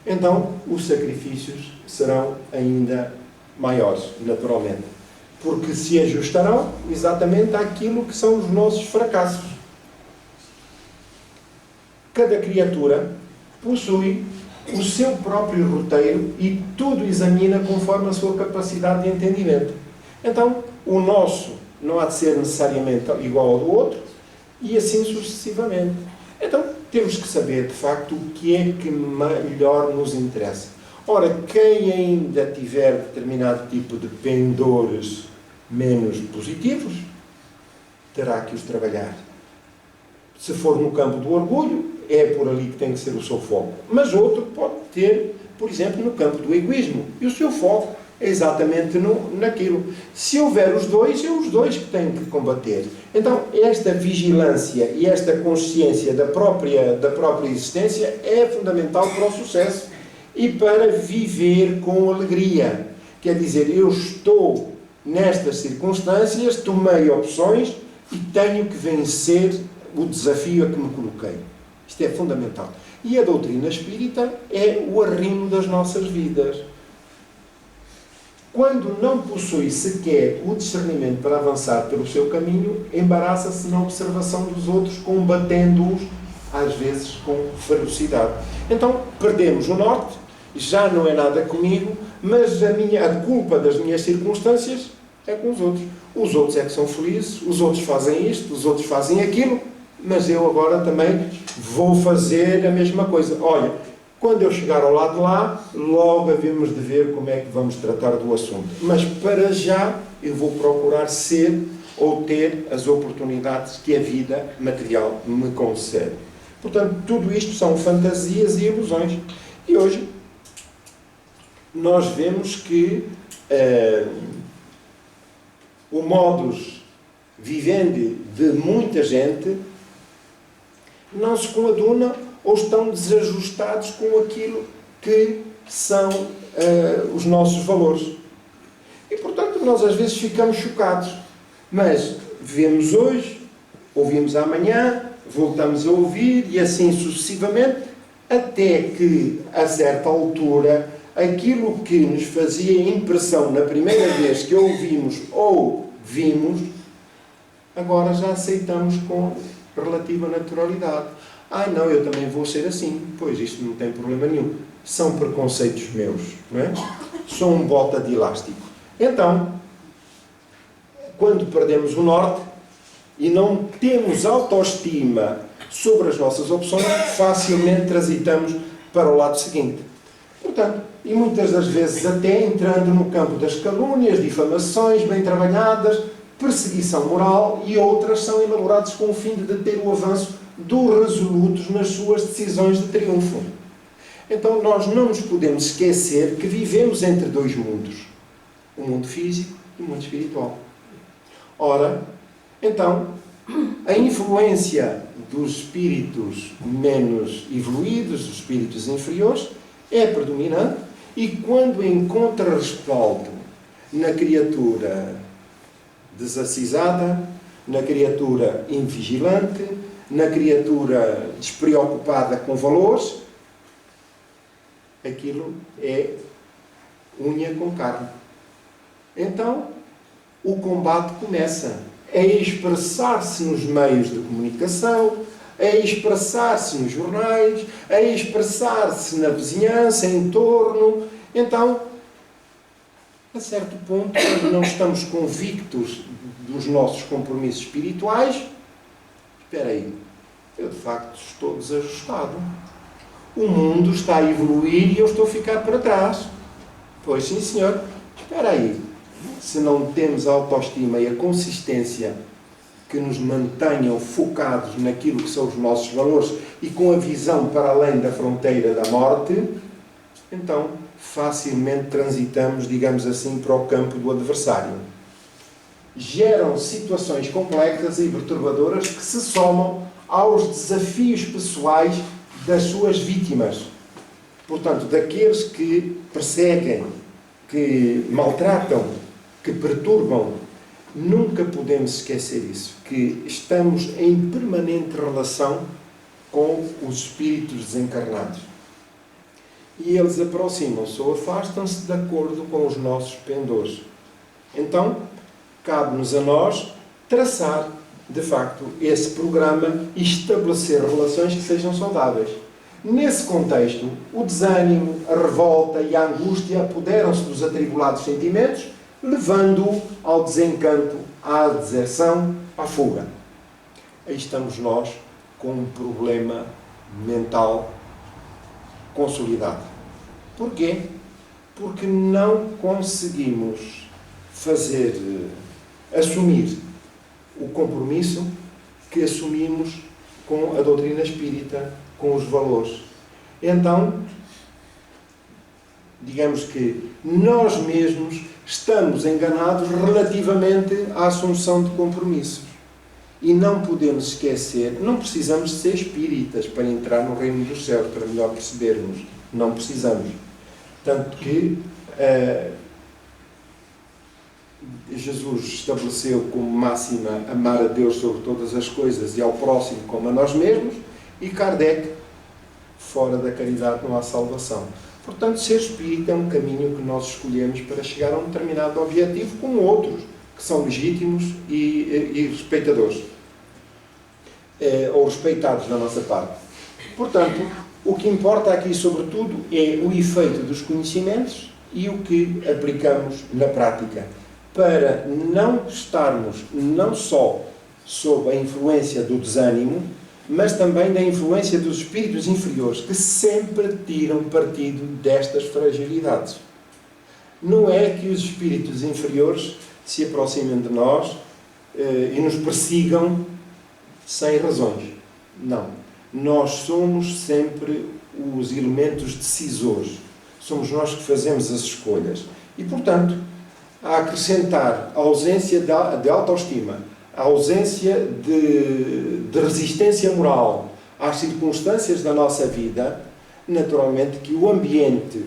Então, os sacrifícios serão ainda maiores, naturalmente, porque se ajustarão exatamente àquilo que são os nossos fracassos. Cada criatura possui o seu próprio roteiro e tudo examina conforme a sua capacidade de entendimento. Então, o nosso não há de ser necessariamente igual ao do outro e assim sucessivamente. Então, temos que saber, de facto, o que é que melhor nos interessa. Ora, quem ainda tiver determinado tipo de pendores menos positivos, terá que os trabalhar. Se for no campo do orgulho, é por ali que tem que ser o seu foco. Mas outro pode ter, por exemplo, no campo do egoísmo. E o seu foco é exatamente naquilo. Se houver os dois, é os dois que têm que combater. Então, esta vigilância e esta consciência da própria existência é fundamental para o sucesso e para viver com alegria. Quer dizer, eu estou nestas circunstâncias, tomei opções e tenho que vencer o desafio a que me coloquei. Isto é fundamental. E a doutrina espírita é o arrimo das nossas vidas. Quando não possui sequer o discernimento para avançar pelo seu caminho, embaraça-se na observação dos outros, combatendo-os, às vezes, com ferocidade. Então, perdemos o norte, já não é nada comigo, mas a culpa das minhas circunstâncias é com os outros. Os outros é que são felizes, os outros fazem isto, os outros fazem aquilo, mas eu agora também vou fazer a mesma coisa. Olha, quando eu chegar ao lado de lá, logo havemos de ver como é que vamos tratar do assunto. Mas para já eu vou procurar ser ou ter as oportunidades que a vida material me concede. Portanto, tudo isto são fantasias e ilusões. E hoje nós vemos que o modus vivendi de muita gente não se coaduna ou estão desajustados com aquilo que são os nossos valores. E, portanto, nós às vezes ficamos chocados. Mas vemos hoje, ouvimos amanhã, voltamos a ouvir e assim sucessivamente, até que, a certa altura, aquilo que nos fazia impressão na primeira vez que ouvimos ou vimos, agora já aceitamos com relativa naturalidade. Não, eu também vou ser assim. Pois, isto não tem problema nenhum. São preconceitos meus, não é? Sou um bota de elástico. Então, quando perdemos o norte e não temos autoestima sobre as nossas opções, facilmente transitamos para o lado seguinte. Portanto, e muitas das vezes até entrando no campo das calúnias, difamações bem trabalhadas, perseguição moral, e outras são elaboradas com o fim de deter o avanço dos resolutos nas suas decisões de triunfo. Então nós não nos podemos esquecer que vivemos entre dois mundos, o mundo físico e o mundo espiritual. Ora, então, a influência dos espíritos menos evoluídos, dos espíritos inferiores, é predominante, e quando encontra respaldo na criatura desacisada, na criatura invigilante, na criatura despreocupada com valores, aquilo é unha com carne. Então, o combate começa a expressar-se nos meios de comunicação, a expressar-se nos jornais, a expressar-se na vizinhança, em torno. Então, a certo ponto, quando não estamos convictos dos nossos compromissos espirituais, espera aí, eu de facto estou desajustado. O mundo está a evoluir e eu estou a ficar para trás. Pois sim, senhor. Espera aí. Se não temos a autoestima e a consistência que nos mantenham focados naquilo que são os nossos valores e com a visão para além da fronteira da morte, então facilmente transitamos, digamos assim, para o campo do adversário. Geram situações complexas e perturbadoras que se somam aos desafios pessoais das suas vítimas. Portanto, daqueles que perseguem, que maltratam, que perturbam. Nunca podemos esquecer isso, que estamos em permanente relação com os espíritos desencarnados. E eles aproximam-se ou afastam-se de acordo com os nossos pendores. Então, cabe-nos a nós traçar, de facto, esse programa e estabelecer relações que sejam saudáveis. Nesse contexto, o desânimo, a revolta e a angústia apoderam-se dos atribulados sentimentos, levando-o ao desencanto, à deserção, à fuga. Aí estamos nós com um problema mental consolidado. Porquê? Porque não conseguimos assumir o compromisso que assumimos com a doutrina espírita, com os valores. Então, digamos que nós mesmos estamos enganados relativamente à assunção de compromissos. E não podemos esquecer, não precisamos de ser espíritas para entrar no reino dos céus, para melhor percebermos. Não precisamos. Tanto que Jesus estabeleceu como máxima amar a Deus sobre todas as coisas e ao próximo como a nós mesmos, e Kardec, fora da caridade não há salvação. Portanto, ser espírita é um caminho que nós escolhemos para chegar a um determinado objetivo, como outros, que são legítimos e respeitadores. Ou respeitados da nossa parte. Portanto, o que importa aqui, sobretudo, é o efeito dos conhecimentos e o que aplicamos na prática, para não estarmos não só sob a influência do desânimo, mas também da influência dos espíritos inferiores, que sempre tiram partido destas fragilidades. Não é que os espíritos inferiores se aproximem de nós e nos persigam sem razões. Não. Nós somos sempre os elementos decisores. Somos nós que fazemos as escolhas. E, portanto, a acrescentar a ausência de autoestima, a ausência de resistência moral às circunstâncias da nossa vida, naturalmente que o ambiente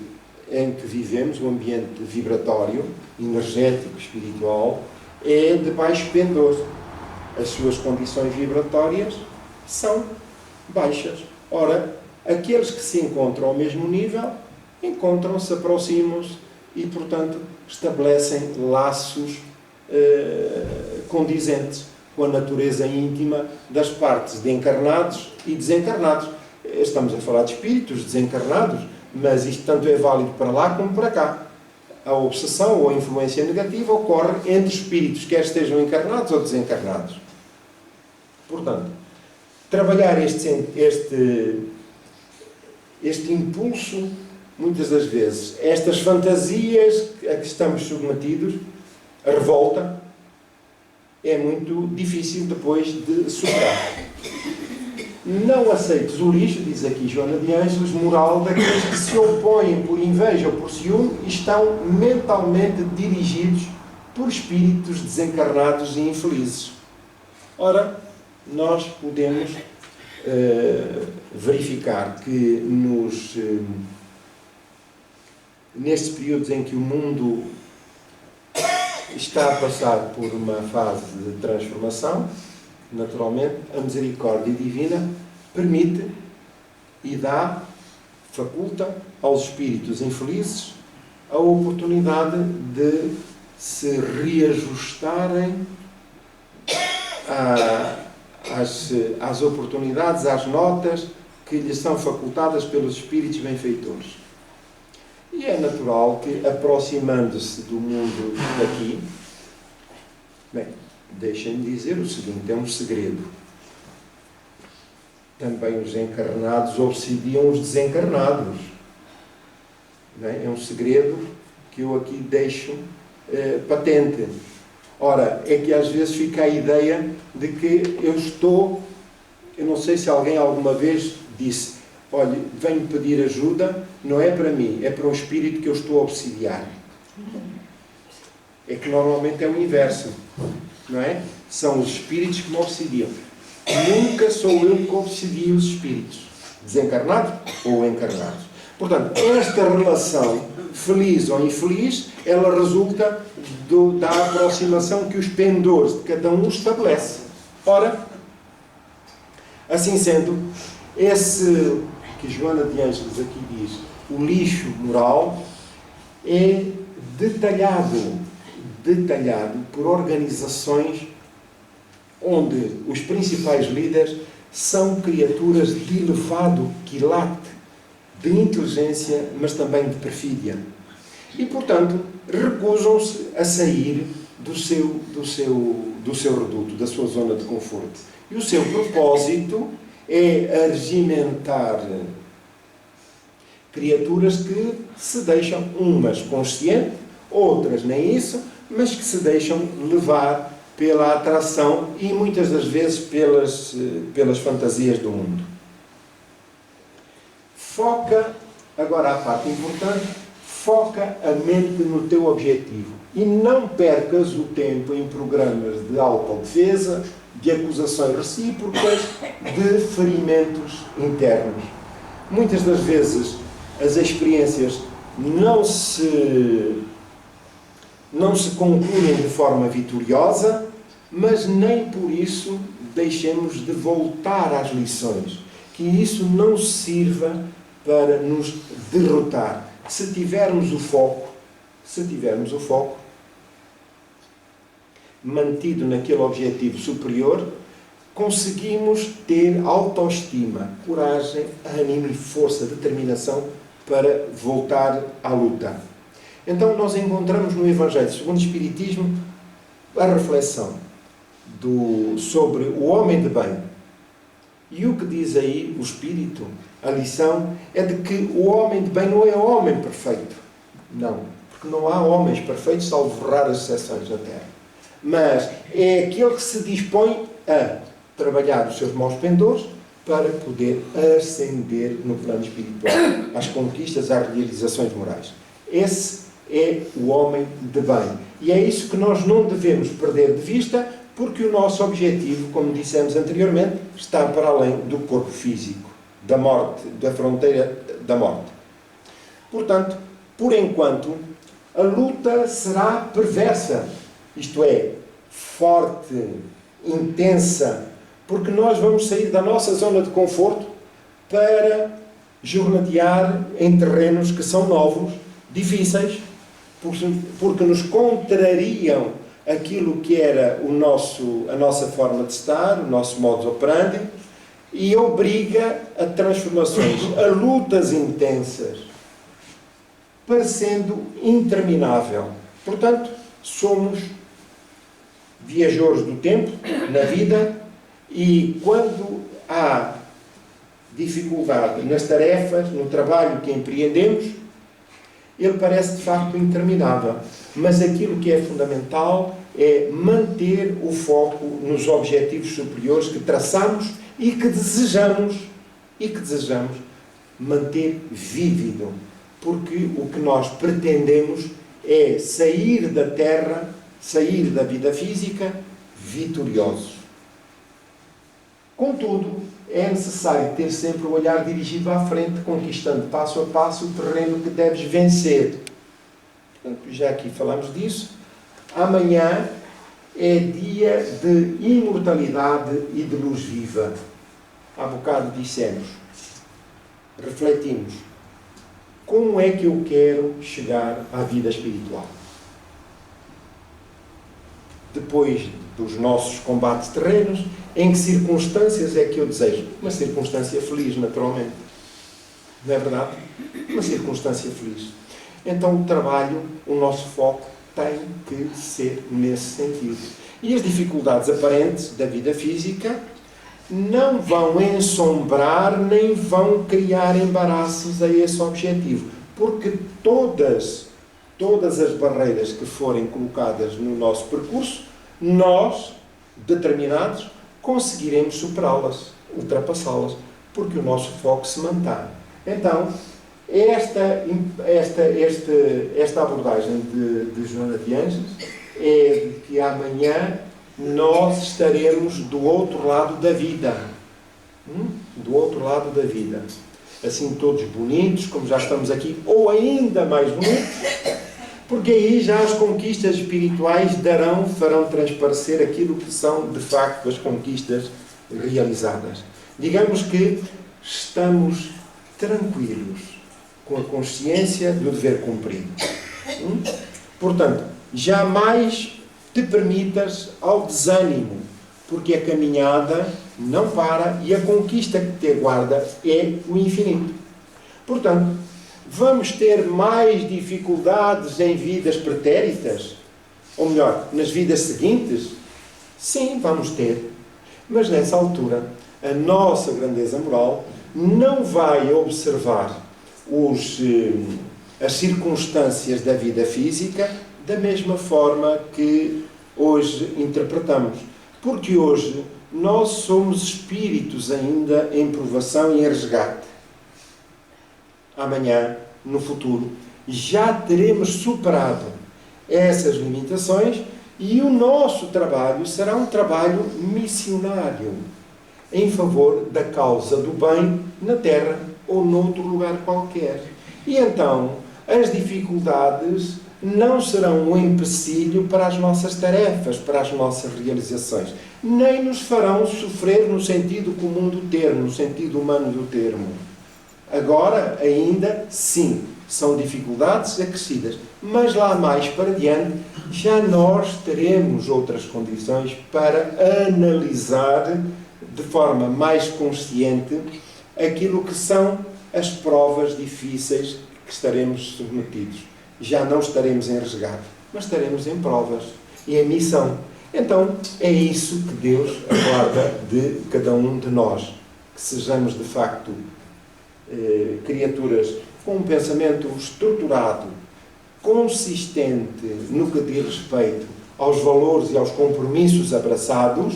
em que vivemos, o ambiente vibratório, energético, espiritual, é de baixo pendor. As suas condições vibratórias são baixas. Ora, aqueles que se encontram ao mesmo nível, encontram-se, aproximam-se e, portanto, estabelecem laços condizentes com a natureza íntima das partes de encarnados e desencarnados. Estamos a falar de espíritos desencarnados, mas isto tanto é válido para lá como para cá. A obsessão ou a influência negativa ocorre entre espíritos, quer estejam encarnados ou desencarnados. Portanto, trabalhar este impulso, muitas das vezes, estas fantasias a que estamos submetidos, a revolta, é muito difícil depois de superar. Não aceites o lixo, diz aqui Joana de Ângeles, moral daqueles que se opõem por inveja ou por ciúme e estão mentalmente dirigidos por espíritos desencarnados e infelizes. Ora, nós podemos verificar que nestes períodos em que o mundo está a passar por uma fase de transformação, naturalmente, a misericórdia divina permite e faculta aos espíritos infelizes a oportunidade de se reajustarem às oportunidades, às notas que lhes são facultadas pelos espíritos benfeitores. E é natural que, aproximando-se do mundo daqui, bem, deixem-me dizer o seguinte, é um segredo. Também os encarnados obsidiam os desencarnados. Bem, é um segredo que eu aqui deixo patente. Ora, é que às vezes fica a ideia de que eu não sei se alguém alguma vez disse, olha, venho pedir ajuda, não é para mim, é para o espírito que eu estou a obsidiar. É que normalmente é o inverso, não é? São os espíritos que me obsidiam. Nunca sou eu que obsidio os espíritos, desencarnados ou encarnados. Portanto, esta relação, feliz ou infeliz, ela resulta da aproximação que os pendores de cada um estabelece. Ora, assim sendo, esse que Joana de Ângeles aqui diz, o lixo moral, é detalhado por organizações onde os principais líderes são criaturas de elevado quilate de inteligência, mas também de perfídia. E, portanto, recusam-se a sair do seu reduto, da sua zona de conforto. E o seu propósito é arregimentar criaturas que se deixam, umas conscientes, outras nem isso, mas que se deixam levar pela atração e muitas das vezes pelas fantasias do mundo. Foca, agora a parte importante, foca a mente no teu objetivo e não percas o tempo em programas de autodefesa, de acusações recíprocas, de ferimentos internos. Muitas das vezes as experiências não se concluem de forma vitoriosa, mas nem por isso deixemos de voltar às lições. Que isso não sirva para nos derrotar. Se tivermos o foco mantido naquele objetivo superior, conseguimos ter autoestima, coragem, ânimo, força, determinação para voltar à luta. Então nós encontramos no Evangelho segundo o Espiritismo a reflexão sobre o homem de bem. E o que diz aí o Espírito, a lição, é de que o homem de bem não é o homem perfeito. Não, porque não há homens perfeitos, salvo raras exceções na Terra. Mas é aquele que se dispõe a trabalhar os seus maus pendores para poder ascender no plano espiritual, às conquistas, às realizações morais. Esse é o homem de bem. E é isso que nós não devemos perder de vista, porque o nosso objetivo, como dissemos anteriormente, está para além do corpo físico, da morte, da fronteira da morte. Portanto, por enquanto, a luta será perversa, isto é, forte, intensa, porque nós vamos sair da nossa zona de conforto para jornadear em terrenos que são novos, difíceis, porque nos contrariam aquilo que era a nossa forma de estar, o nosso modus operandi, e obriga a transformações, a lutas intensas, parecendo interminável. Portanto, somos viajores do tempo, na vida, e quando há dificuldade nas tarefas, no trabalho que empreendemos, ele parece de facto interminável. Mas aquilo que é fundamental é manter o foco nos objetivos superiores que traçamos e que desejamos manter vívido. Porque o que nós pretendemos é sair da Terra, sair da vida física, vitoriosos. Contudo, é necessário ter sempre o olhar dirigido à frente, conquistando passo a passo o terreno que deves vencer. Portanto, já aqui falamos disso. Amanhã é dia de imortalidade e de luz viva. Há bocado dissemos, refletimos, como é que eu quero chegar à vida espiritual? Depois dos nossos combates terrenos. Em que circunstâncias é que eu desejo? Uma circunstância feliz, naturalmente. Não é verdade? Uma circunstância feliz. Então o trabalho, o nosso foco tem que ser nesse sentido. E as dificuldades aparentes da vida física não vão ensombrar nem vão criar embaraços a esse objetivo. Porque todas as barreiras que forem colocadas no nosso percurso, nós, determinados, conseguiremos superá-las, ultrapassá-las, porque o nosso foco se mantém. Então, esta abordagem de Joana de Ângeles é de que amanhã nós estaremos do outro lado da vida. Do outro lado da vida. Assim todos bonitos, como já estamos aqui, ou ainda mais bonitos, porque aí já as conquistas espirituais farão transparecer aquilo que são, de facto, as conquistas realizadas. Digamos que estamos tranquilos, com a consciência do dever cumprido. Portanto, jamais te permitas ao desânimo, porque a caminhada não para e a conquista que te aguarda é o infinito. Portanto, vamos ter mais dificuldades em vidas pretéritas? Ou melhor, nas vidas seguintes? Sim, vamos ter. Mas nessa altura, a nossa grandeza moral não vai observar as circunstâncias da vida física da mesma forma que hoje interpretamos. Porque hoje nós somos espíritos ainda em provação e em resgate. Amanhã, no futuro, já teremos superado essas limitações e o nosso trabalho será um trabalho missionário em favor da causa do bem na Terra ou noutro lugar qualquer. E então, as dificuldades não serão um empecilho para as nossas tarefas, para as nossas realizações, nem nos farão sofrer no sentido comum do termo, no sentido humano do termo. Agora, ainda, sim, são dificuldades acrescidas, mas lá mais para diante, já nós teremos outras condições para analisar de forma mais consciente aquilo que são as provas difíceis que estaremos submetidos. Já não estaremos em resgate, mas estaremos em provas e em missão. Então, é isso que Deus aguarda de cada um de nós. Que sejamos, de facto, criaturas com um pensamento estruturado, consistente no que diz respeito aos valores e aos compromissos abraçados,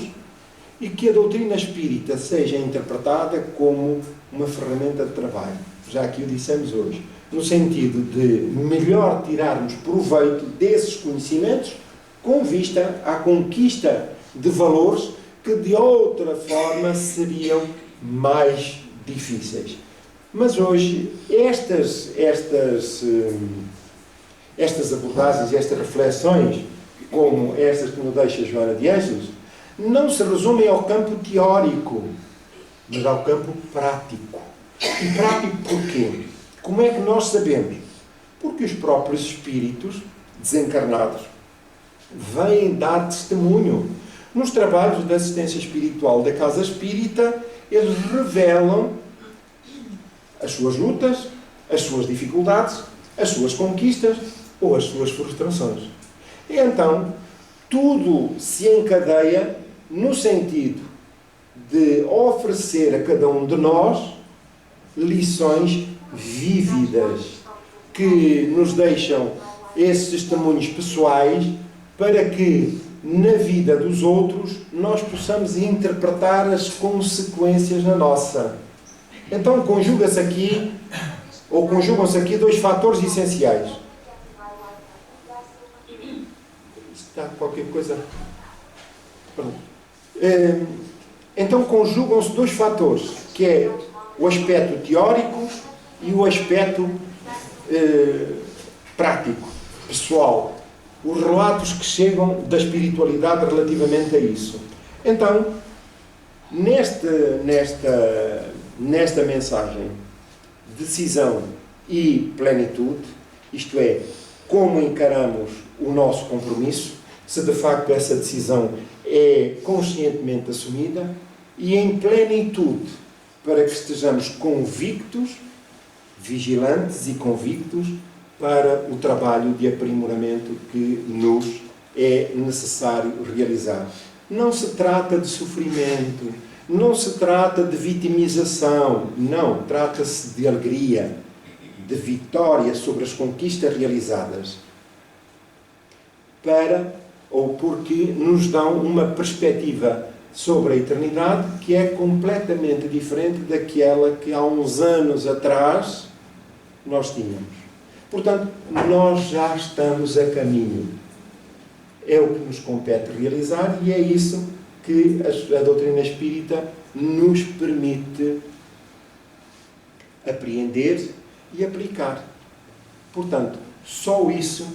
e que a doutrina espírita seja interpretada como uma ferramenta de trabalho. Já aqui o dissemos hoje. No sentido de melhor tirarmos proveito desses conhecimentos com vista à conquista de valores que de outra forma seriam mais difíceis. Mas hoje estas abordagens, estas reflexões, como estas que nos deixa Joana de Ângeles, não se resumem ao campo teórico, mas ao campo prático. E prático porquê? Como é que nós sabemos? Porque os próprios espíritos desencarnados vêm dar testemunho. Nos trabalhos de assistência espiritual da Casa Espírita, eles revelam as suas lutas, as suas dificuldades, as suas conquistas ou as suas frustrações. E então, tudo se encadeia no sentido de oferecer a cada um de nós lições vívidas que nos deixam esses testemunhos pessoais para que na vida dos outros nós possamos interpretar as consequências na nossa. Então conjugam-se aqui dois fatores essenciais. Está qualquer coisa? Então conjugam-se dois fatores, que é o aspecto teórico e o aspecto prático, pessoal. Os relatos que chegam da espiritualidade relativamente a isso. Então, nesta mensagem, decisão e plenitude, isto é, como encaramos o nosso compromisso, se de facto essa decisão é conscientemente assumida e em plenitude, para que estejamos convictos, vigilantes e convictos para o trabalho de aprimoramento que nos é necessário realizar. Não se trata de sofrimento, não se trata de vitimização, não, trata-se de alegria, de vitória sobre as conquistas realizadas, para ou porque nos dão uma perspectiva sobre a eternidade que é completamente diferente daquela que há uns anos atrás nós tínhamos. Portanto, nós já estamos a caminho. É o que nos compete realizar e é isso que a doutrina espírita nos permite apreender e aplicar. Portanto, só isso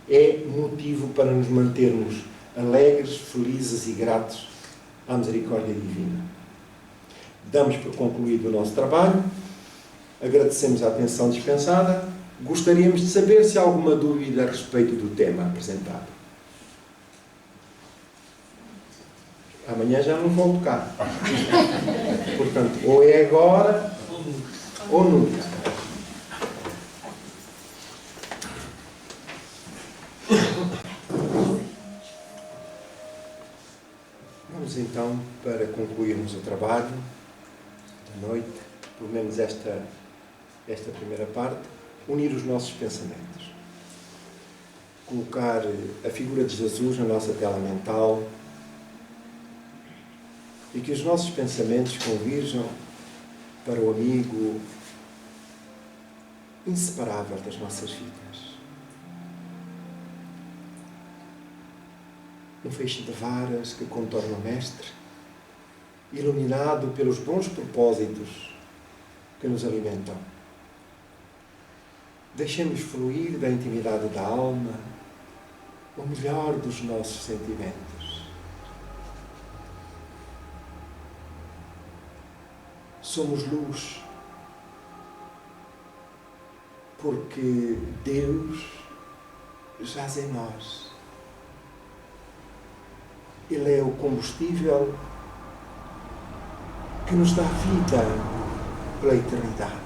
é motivo para nos mantermos alegres, felizes e gratos à misericórdia divina. Damos por concluído o nosso trabalho, agradecemos a atenção dispensada, gostaríamos de saber se há alguma dúvida a respeito do tema apresentado. Amanhã já não volto cá. Portanto, ou é agora ou nunca. Vamos então, para concluirmos o trabalho da noite, pelo menos esta primeira parte, unir os nossos pensamentos. Colocar a figura de Jesus na nossa tela mental e que os nossos pensamentos convirjam para o amigo inseparável das nossas vidas. Um feixe de varas que contorna o Mestre, iluminado pelos bons propósitos que nos alimentam. Deixemos fluir da intimidade da alma o melhor dos nossos sentimentos. Somos luz, porque Deus jaz em nós. Ele é o combustível que nos dá vida pela eternidade.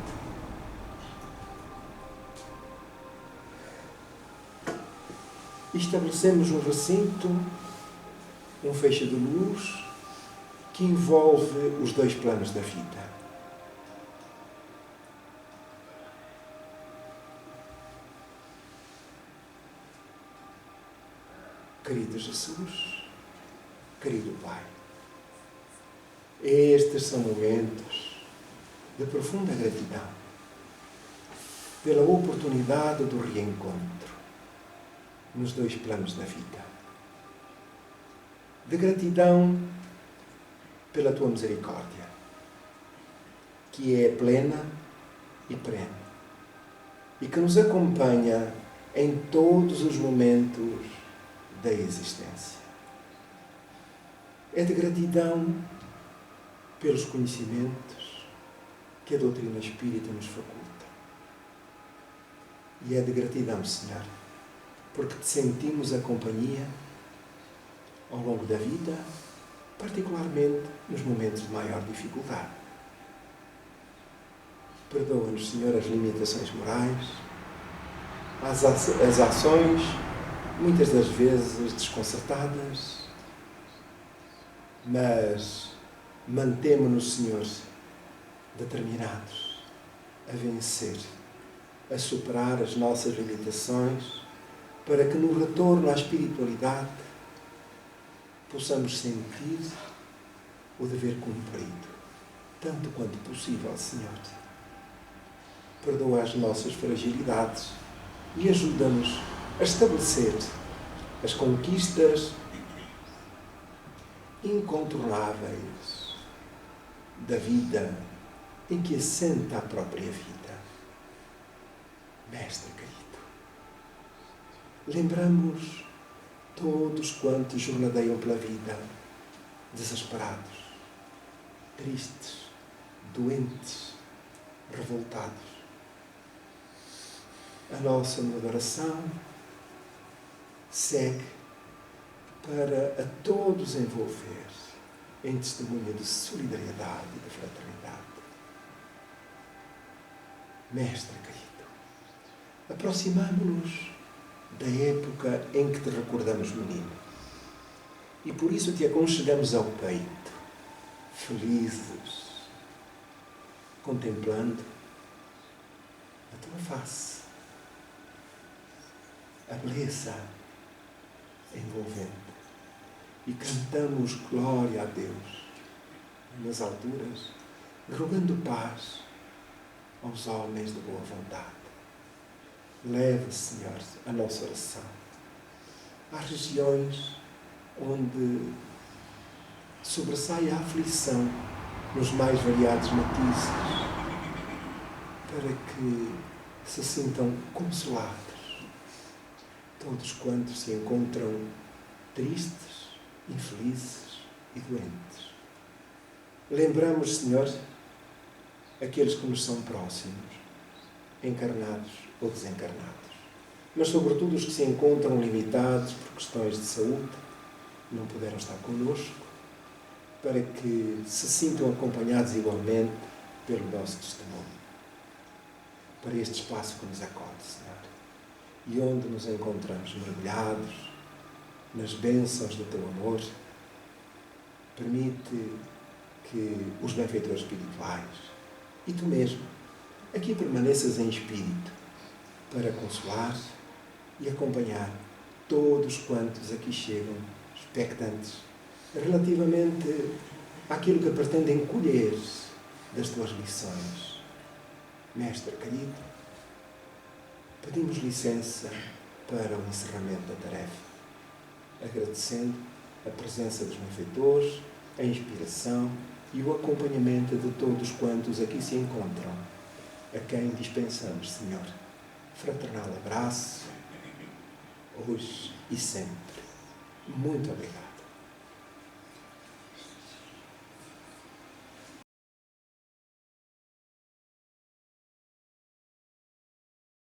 E estabelecemos um recinto, um feixe de luz, que envolve os dois planos da vida. Querido Jesus, querido Pai, estes são momentos de profunda gratidão pela oportunidade do reencontro nos dois planos da vida. De gratidão pela Tua misericórdia, que é plena e perene, e que nos acompanha em todos os momentos da existência. É de gratidão pelos conhecimentos que a doutrina espírita nos faculta. E é de gratidão, Senhor, porque te sentimos a companhia ao longo da vida, particularmente nos momentos de maior dificuldade. Perdoa-nos, Senhor, as limitações morais, as ações, muitas das vezes desconcertadas, mas mantemo-nos, Senhor, determinados a vencer, a superar as nossas limitações, para que no retorno à espiritualidade possamos sentir o dever cumprido, tanto quanto possível, Senhor. Perdoa as nossas fragilidades e ajuda-nos a estabelecer as conquistas incontornáveis da vida em que assenta a própria vida. Mestre querido, lembramos todos quantos jornadeiam pela vida, desesperados, tristes, doentes, revoltados. A nossa adoração segue para a todos envolver em testemunho de solidariedade e de fraternidade. Mestre querido, aproximamo-nos da época em que te recordamos menino e por isso te aconchegamos ao peito, felizes, contemplando a tua face, a beleza envolvente, e cantamos glória a Deus nas alturas, rogando paz aos homens de boa vontade. Leva, Senhor, a nossa oração às regiões onde sobressai a aflição nos mais variados matizes, para que se sintam consolados todos quantos se encontram tristes, infelizes e doentes. Lembramos, Senhor, aqueles que nos são próximos, encarnados ou desencarnados, mas sobretudo os que se encontram limitados por questões de saúde, não puderam estar connosco, para que se sintam acompanhados igualmente pelo nosso testemunho, para este espaço que nos acode, Senhor, e onde nos encontramos mergulhados nas bênçãos do teu amor. Permite que os benfeitores espirituais e tu mesmo aqui permaneças em espírito para consolar e acompanhar todos quantos aqui chegam expectantes relativamente àquilo que pretendem colher das tuas lições. Mestre querido, pedimos licença para o encerramento da tarefa, agradecendo a presença dos benfeitores, a inspiração e o acompanhamento de todos quantos aqui se encontram, a quem dispensamos, Senhor, fraternal abraço, hoje e sempre. Muito obrigado.